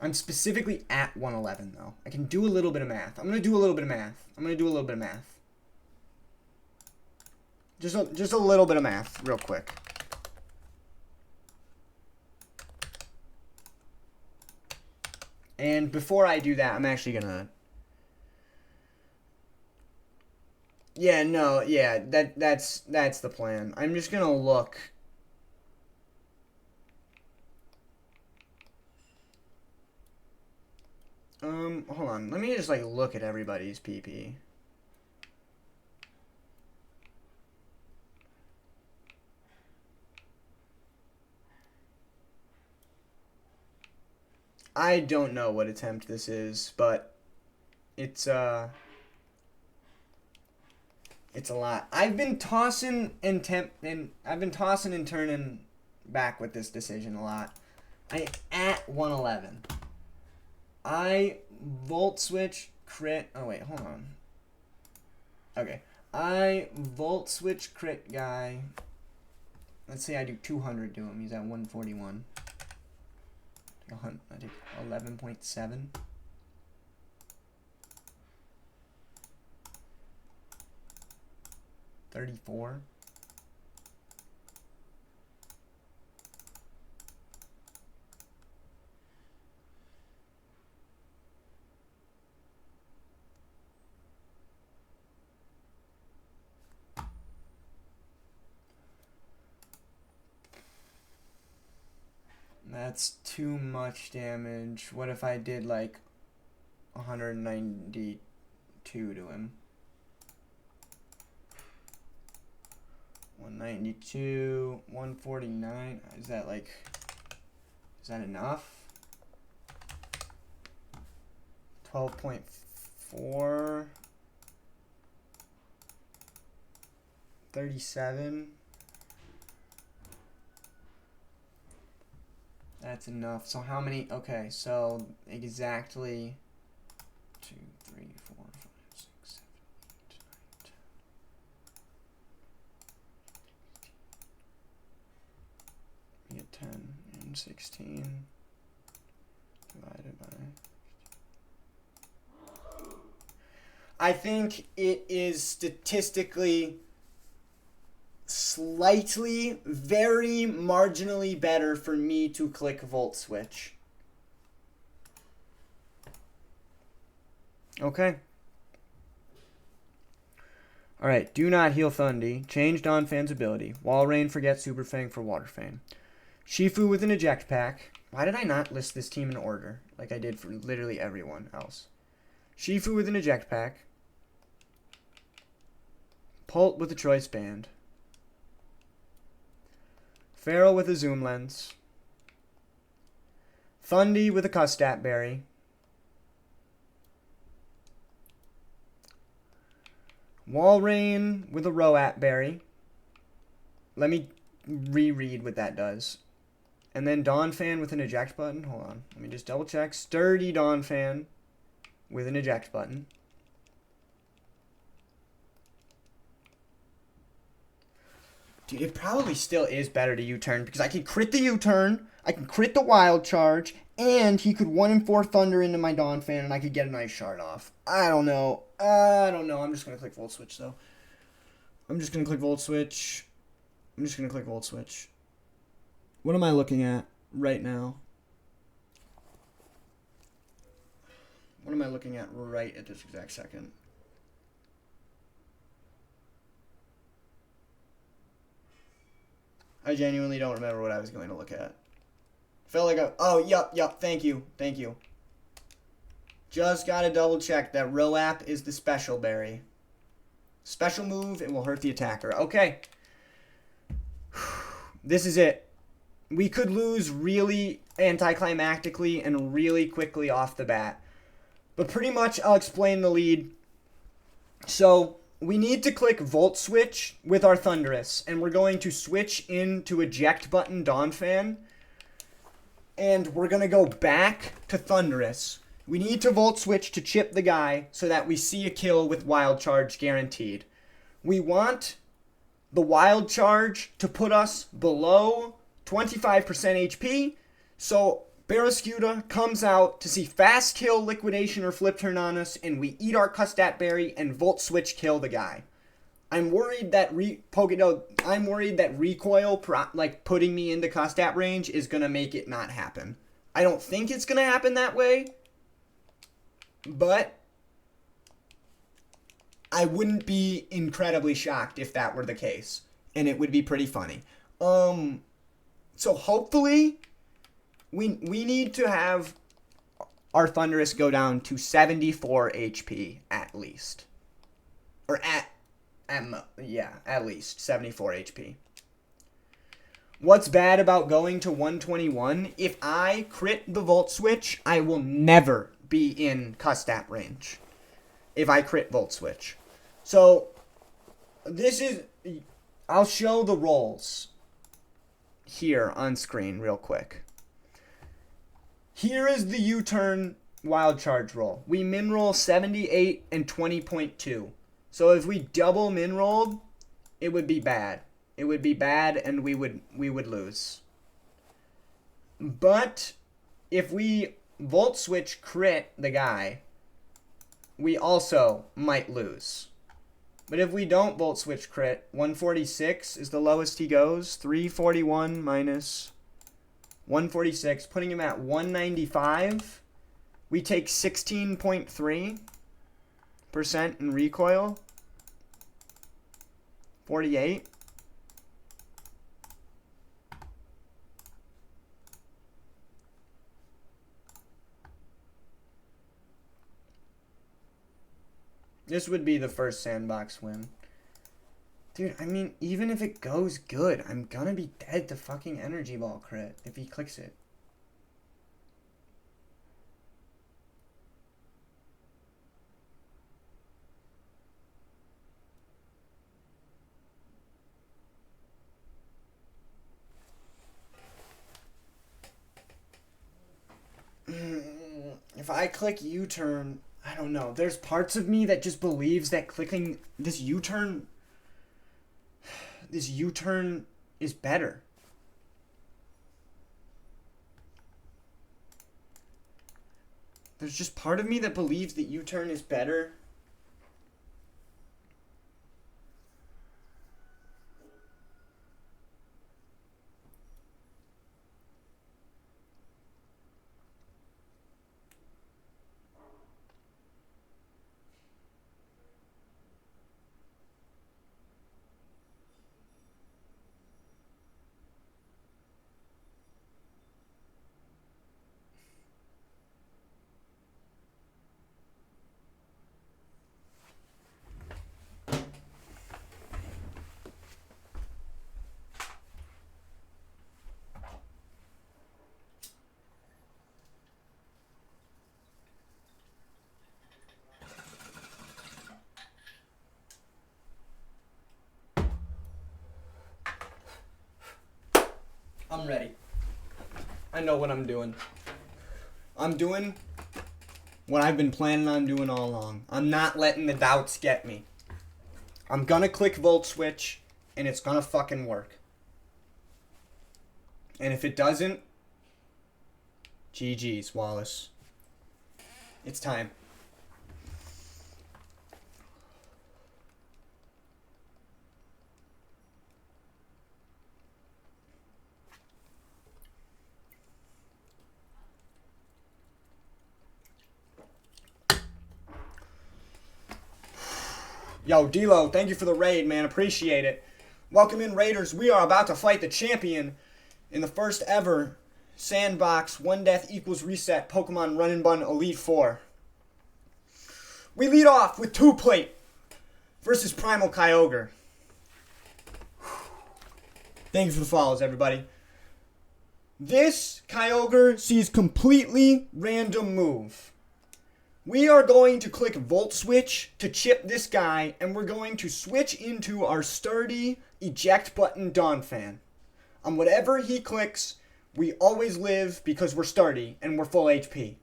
I'm specifically at 111, though. I can do a little bit of math. I'm going to do a little bit of math. Just a little bit of math, real quick. And before I do that, I'm actually going to... Yeah, no, yeah, that's the plan. I'm just going to look... hold on. Let me just, like, look at everybody's PP. I don't know what attempt this is, but it's a lot. I've been tossing and turning back with this decision a lot. I at 111. I Volt Switch crit. Oh wait, hold on. Okay, I Volt Switch crit guy. Let's say I do 200 to him. He's at 141. I did 11.7. $34. That's too much damage. What if I did like 192 to him? 192, 149. Is that enough? 12.4. 37. That's enough. So how many? Okay, so exactly 2, 3, 4, 5, 6, 7, 8, 9, 10. We get 10 and 16 divided by... I think it is statistically slightly, very marginally better for me to click Volt Switch. Okay. Alright, do not heal Thundy. Change Donphan's ability. Walrein forget Super Fang for Water Fang. Shifu with an eject pack. Why did I not list this team in order like I did for literally everyone else? Shifu with an eject pack. Pult with a choice band. Feral with a zoom lens. Thundy with a Custat berry. Walrein with a Roat berry. Let me reread what that does. And then Donphan with an eject button. Hold on. Let me just double check. Sturdy Donphan with an eject button. Dude, it probably still is better to U-turn because I could crit the U-turn, I can crit the wild charge, and he could 1 in 4 thunder into my Donphan and I could get a nice shard off. I don't know. I'm just going to click Volt Switch though. I'm just going to click Volt Switch. What am I looking at right now? What am I looking at right at this exact second? I genuinely don't remember what I was going to look at. Felt like oh, yup, thank you. Just gotta double check that Roap is the special berry. Special move, it will hurt the attacker. Okay. This is it. We could lose really anticlimactically and really quickly off the bat. But pretty much I'll explain the lead. So we need to click Volt Switch with our Thundurus. And we're going to switch into Eject Button Donphan. And we're going to go back to Thundurus. We need to Volt Switch to chip the guy so that we see a kill with Wild Charge guaranteed. We want the Wild Charge to put us below 25% HP. So Barrascuda comes out to see Fast Kill, Liquidation, or Flip Turn on us, and we eat our Custat Berry and Volt Switch kill the guy. I'm worried that recoil, putting me into Custat range is going to make it not happen. I don't think it's going to happen that way, but I wouldn't be incredibly shocked if that were the case, and it would be pretty funny. So hopefully, we need to have our Thundurus go down to 74 HP at least. Or at least 74 HP. What's bad about going to 121? If I crit the Volt Switch, I will never be in Custat range. If I crit Volt Switch. So, I'll show the rolls here on screen real quick. Here is the U-turn Wild Charge roll. We min roll 78 and 20.2. So if we double min rolled, it would be bad. It would be bad and we would lose. But if we Volt Switch crit the guy, we also might lose. But if we don't Volt Switch crit, 146 is the lowest he goes. 341 minus 146, putting him at 195. We take 16.3% in recoil. 48. This would be the first sandbox win. Dude, I mean, even if it goes good, I'm gonna be dead to fucking Energy Ball crit if he clicks it. If I click U-turn, I don't know. There's parts of me that just believes that clicking this U-turn is better. There's just part of me that believes that U-turn is better. I'm ready. I know what I'm doing. I'm doing what I've been planning on doing all along. I'm not letting the doubts get me. I'm gonna click Volt Switch, and it's gonna fucking work. And if it doesn't, GG's, Wallace. It's time. Yo, D-Lo, thank you for the raid, man. Appreciate it. Welcome in, Raiders. We are about to fight the champion in the first ever Sandbox One Death Equals Reset Pokemon Run and Bun Elite Four. We lead off with 2-Plate versus Primal Kyogre. Thank you for the follows, everybody. This Kyogre sees completely random move. We are going to click Volt Switch to chip this guy, and we're going to switch into our sturdy eject button Donphan. On whatever he clicks, we always live because we're sturdy and we're full HP.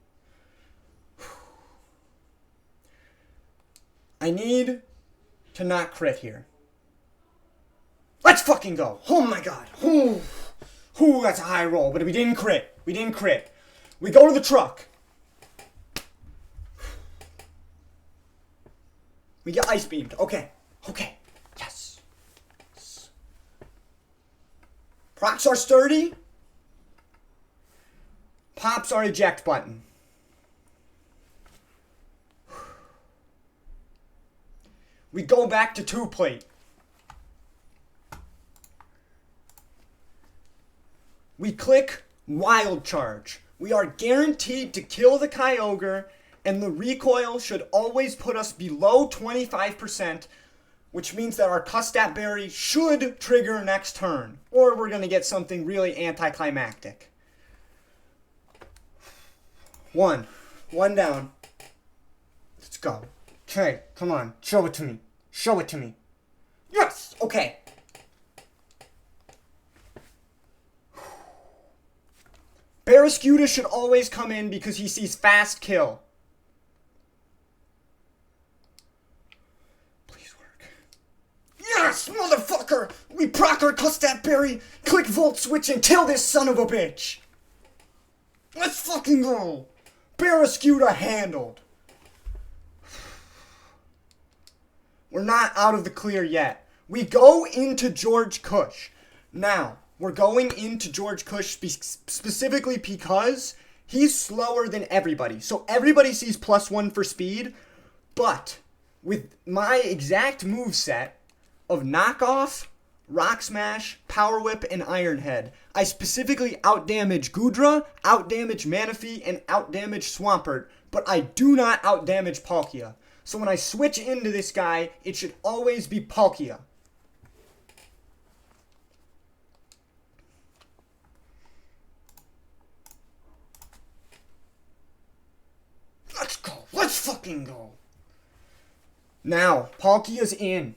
I need to not crit here. Let's fucking go. Oh my god. Ooh, that's a high roll, but we didn't crit. We didn't crit. We go to the truck. We get ice beamed. Okay. Yes. Procs are sturdy. Pops our eject button. We go back to 2-Plate. We click Wild Charge. We are guaranteed to kill the Kyogre, and the recoil should always put us below 25%, which means that our Custat Berry should trigger next turn, or we're going to get something really anticlimactic. One down. Let's go. Okay, come on, show it to me. Show it to me. Yes, okay. Barraskewda should always come in because he sees fast kill. Please work. Yes, motherfucker! We proc our Custat Berry, click Volt Switch, and kill this son of a bitch! Let's fucking go! Barraskewda handled. We're not out of the clear yet. We go into George Cush. Now, we're going into George Cush specifically because he's slower than everybody. So everybody sees +1 for speed, but with my exact moveset of Knockoff, Rock Smash, Power Whip, and Iron Head, I specifically outdamage Goodra, outdamage Manaphy, and outdamage Swampert, but I do not outdamage Palkia. So when I switch into this guy, it should always be Palkia. Let's go. Let's fucking go. Now, Palkia's in.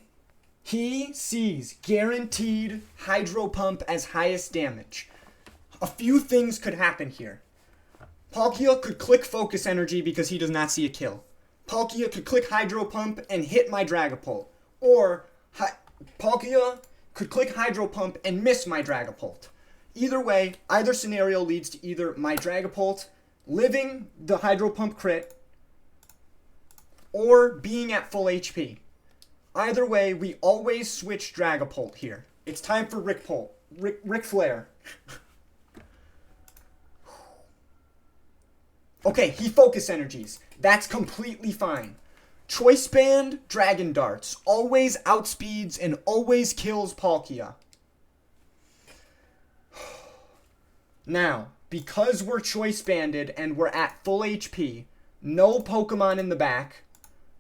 He sees guaranteed Hydro Pump as highest damage. A few things could happen here. Palkia could click Focus Energy because he does not see a kill. Palkia could click Hydro Pump and hit my Dragapult. Or Palkia could click Hydro Pump and miss my Dragapult. Either way, either scenario leads to either my Dragapult living the Hydro Pump crit or being at full HP. Either way, we always switch Dragapult here. It's time for Ric Flair. Okay, he Focus Energies. That's completely fine. Choice Band, Dragon Darts. Always outspeeds and always kills Palkia. Now, because we're Choice Banded and we're at full HP, no Pokemon in the back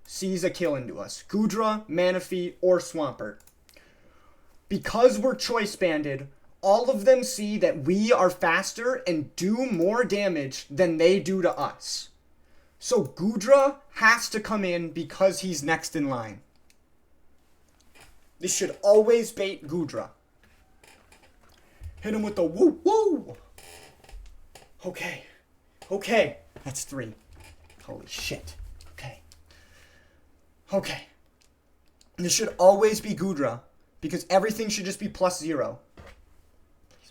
sees a kill into us. Goodra, Manaphy, or Swampert. Because we're Choice Banded, all of them see that we are faster and do more damage than they do to us. So Goodra has to come in because he's next in line. This should always bait Goodra. Hit him with the woo woo. Okay. Okay. That's 3. Holy shit. Okay. Okay. This should always be Gudra, because everything should just be +0. Please, please,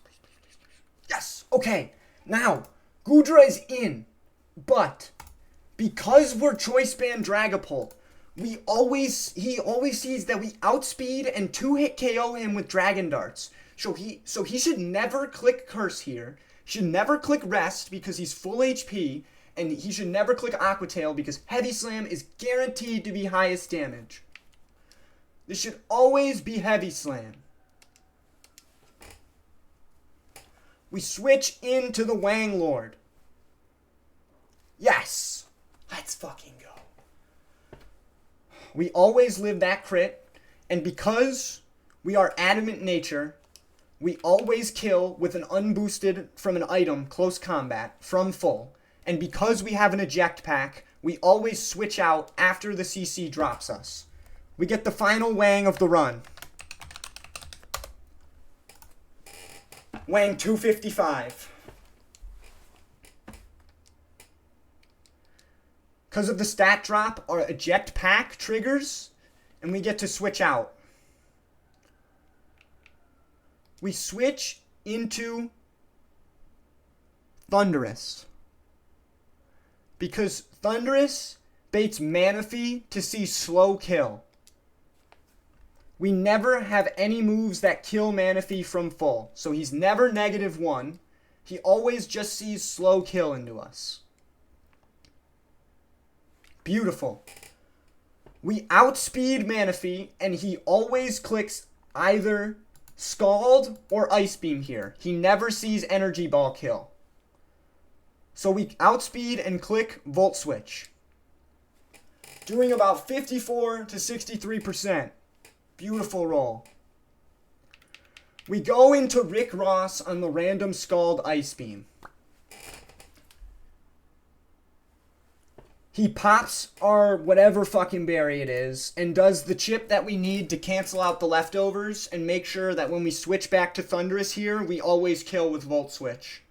please, please, please. Yes. Okay. Now, Gudra is in, but because we're Choice Band Dragapult, he always sees that we outspeed and 2-hit KO him with Dragon Darts. So he should never click Curse here. Should never click Rest because he's full HP, and he should never click Aqua Tail because Heavy Slam is guaranteed to be highest damage. This should always be Heavy Slam. We switch into the Wang Lord. Yes! Let's fucking go. We always live that crit, and because we are adamant nature, we always kill with an unboosted from an item close combat from full. And because we have an eject pack, we always switch out after the CC drops us. We get the final Wang of the run. Wang 255. Because of the stat drop, our eject pack triggers, and we get to switch out. We switch into Thundurus. Because Thundurus baits Manaphy to see slow kill. We never have any moves that kill Manaphy from full. So he's never -1. He always just sees slow kill into us. Beautiful. We outspeed Manaphy, and he always clicks either Scald or Ice Beam here. He never sees Energy Ball kill. So we outspeed and click Volt Switch. Doing about 54 to 63%. Beautiful roll. We go into Rick Ross on the random Scald Ice Beam. He pops our whatever fucking berry it is and does the chip that we need to cancel out the leftovers and make sure that when we switch back to Thundurus here, we always kill with Volt Switch.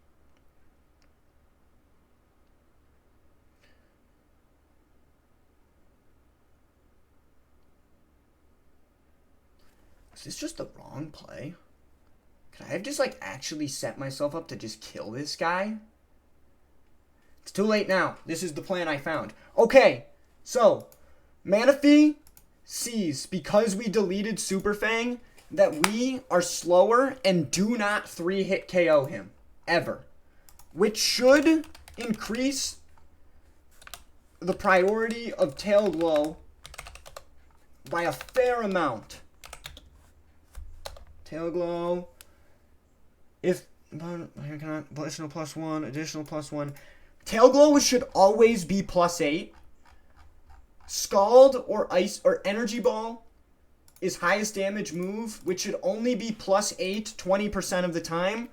Is this just the wrong play? Could I have just like actually set myself up to just kill this guy? It's too late now. This is the plan I found. Okay, so Manaphy sees, because we deleted Super Fang, that we are slower and do not 3-hit KO him. Ever. Which should increase the priority of Tail Glow by a fair amount. Tail Glow. If additional +1, additional +1. Tail Glow should always be +8. Scald or Ice or Energy Ball is highest damage move, which should only be +8 20% of the time,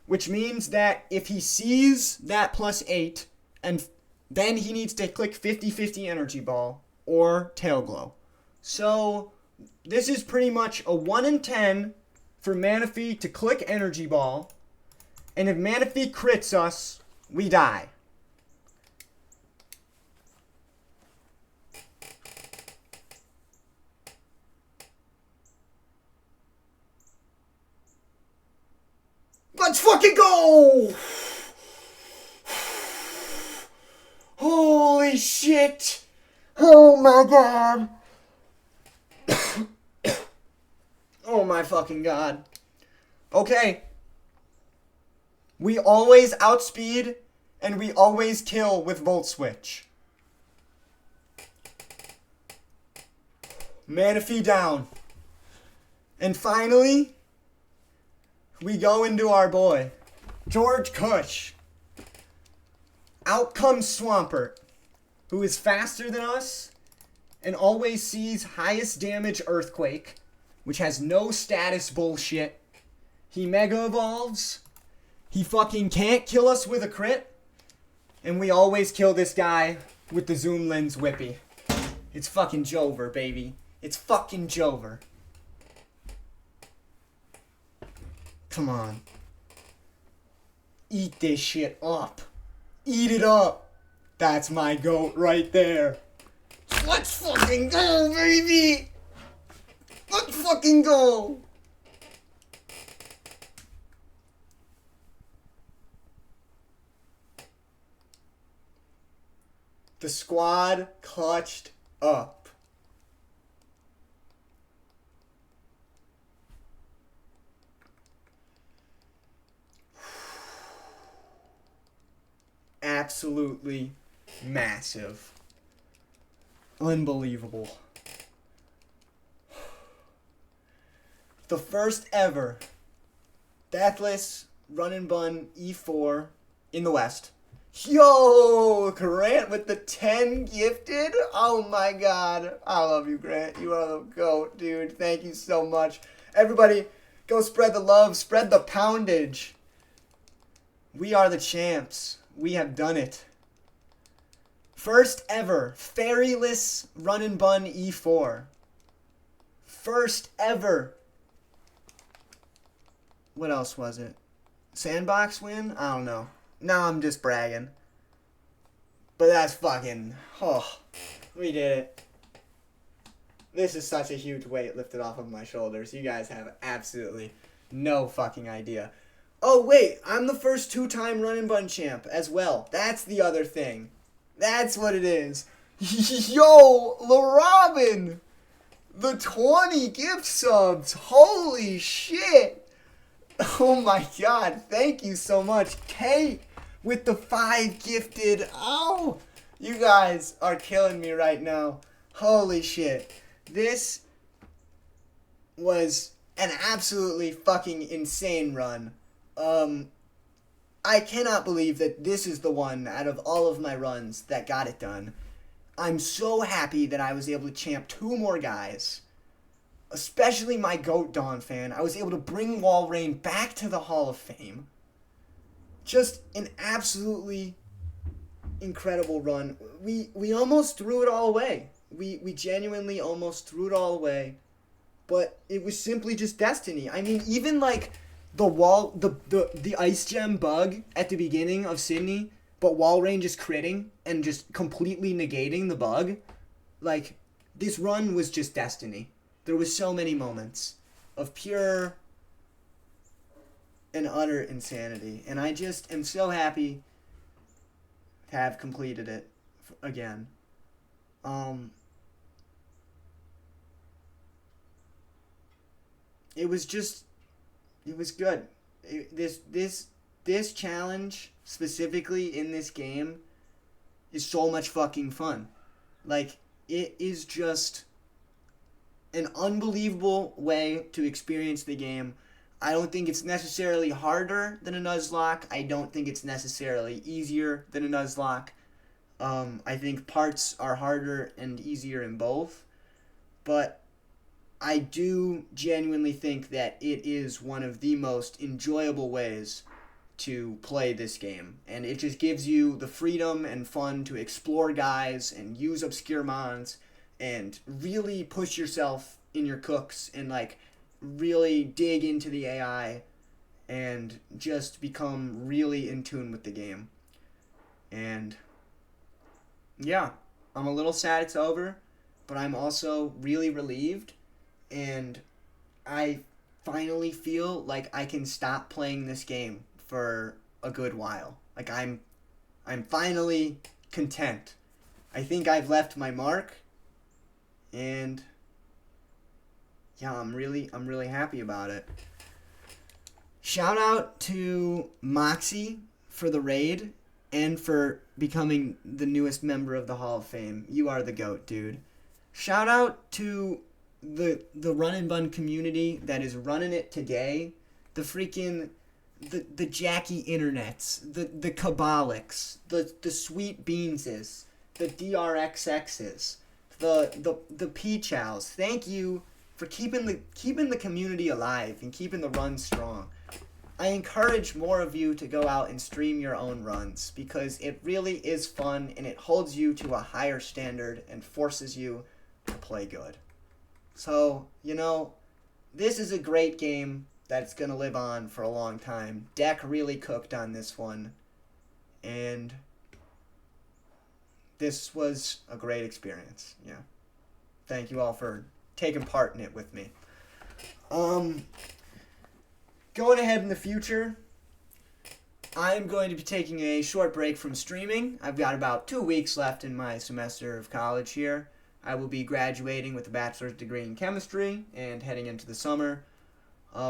which means that if he sees that +8, and then he needs to click 50-50 Energy Ball or Tail Glow. So this is pretty much a 1 in 10 for Manaphy to click Energy Ball, and if Manaphy crits us, we die. Let's fucking go! Holy shit! Oh my god! Oh my fucking god. Okay. We always outspeed and we always kill with Volt Switch. Manaphy down. And finally, we go into our boy, George Cush. Out comes Swampert, who is faster than us and always sees highest damage Earthquake, which has no status bullshit. He Mega Evolves. He fucking can't kill us with a crit. And we always kill this guy with the Zoom Lens Whippy. It's fucking Jover, baby. It's fucking Jover. Come on. Eat this shit up. Eat it up. That's my goat right there. Let's fucking go, baby. Let's fucking go. The squad clutched up. Absolutely massive. Unbelievable. The first ever Deathless Run and Bun E4 in the West. Yo, Grant with the 10 gifted. Oh my god. I love you, Grant. You are the GOAT, dude. Thank you so much. Everybody, go spread the love. Spread the poundage. We are the champs. We have done it. First ever Fairyless Run and Bun E4. First ever. What else was it? Sandbox win? I don't know. Now I'm just bragging. But that's fucking... Oh, we did it. This is such a huge weight lifted off of my shoulders. You guys have absolutely no fucking idea. Oh, wait. I'm the first 2-time Run and Bun champ as well. That's the other thing. That's what it is. Yo, LaRobin! The 20 gift subs. Holy shit. Oh my god. Thank you so much. Kate with the 5 gifted. Oh, you guys are killing me right now. Holy shit. This was an absolutely fucking insane run. I cannot believe that this is the one out of all of my runs that got it done. I'm so happy that I was able to champ 2 more guys. Especially my GOAT Dawn fan. I was able to bring Walrein back to the Hall of Fame. Just an absolutely incredible run. We almost threw it all away. We genuinely almost threw it all away. But it was simply just destiny. I mean, even like the ice gem bug at the beginning of Sydney, but Walrein just critting and just completely negating the bug. Like, this run was just destiny. There was so many moments of pure and utter insanity. And I just am so happy to have completed it again. It was good. This challenge, specifically in this game, is so much fucking fun. Like, it is just an unbelievable way to experience the game. I don't think it's necessarily harder than a Nuzlocke. I don't think it's necessarily easier than a Nuzlocke. I think parts are harder and easier in both. But I do genuinely think that it is one of the most enjoyable ways to play this game. And it just gives you the freedom and fun to explore guys and use obscure mods and really push yourself in your cooks and like really dig into the AI and just become really in tune with the game. And yeah, I'm a little sad it's over, but I'm also really relieved, and I finally feel like I can stop playing this game for a good while. Like I'm finally content. I think I've left my mark, and yeah, I'm really happy about it. Shout out to Moxie for the raid and for becoming the newest member of the Hall of Fame. You are the GOAT, dude. Shout out to the Run and Bun community that is running it today. The freaking the Jackie Internets, the Kabalics, the Sweet Beanses, the DRXXs, the P-Chows. Thank you for keeping the community alive and keeping the run strong. I encourage more of you to go out and stream your own runs because it really is fun and it holds you to a higher standard and forces you to play good. So, this is a great game. that's going to live on for a long time. Deck really cooked on this one. And this was a great experience. Yeah. Thank you all for taking part in it with me. Going ahead in the future, I'm going to be taking a short break from streaming. I've got about 2 weeks left in my semester of college here. I will be graduating with a bachelor's degree in chemistry and heading into the summer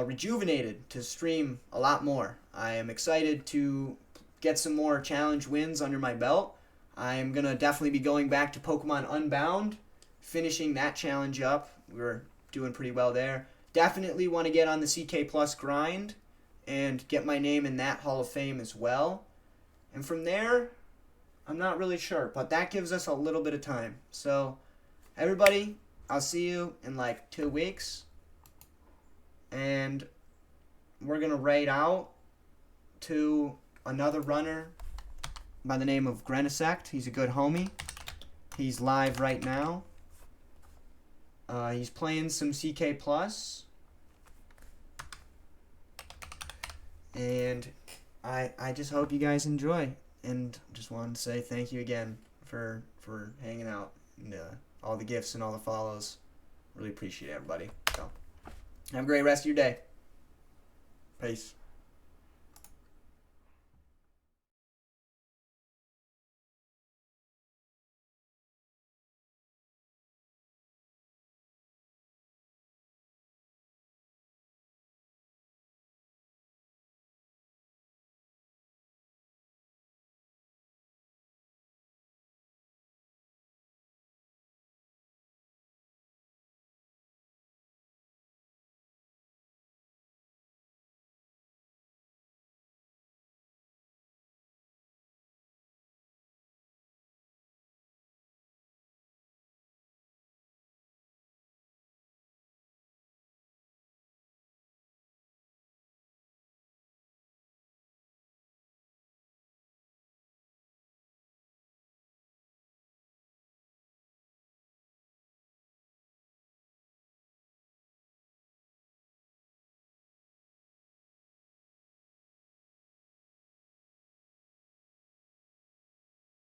rejuvenated to stream a lot more. I am excited to get some more challenge wins under my belt. I am going to definitely be going back to Pokemon Unbound, finishing that challenge up. We're doing pretty well there. Definitely want to get on the CK Plus grind and get my name in that Hall of Fame as well. And from there, I'm not really sure, but that gives us a little bit of time. So, everybody, I'll see you in like 2 weeks. And we're going to raid out to another runner by the name of Grenisect. He's a good homie. He's live right now. He's playing some CK Plus. And I just hope you guys enjoy. And just wanted to say thank you again for hanging out. And all the gifts and all the follows. Really appreciate it, everybody. So, have a great rest of your day. Peace.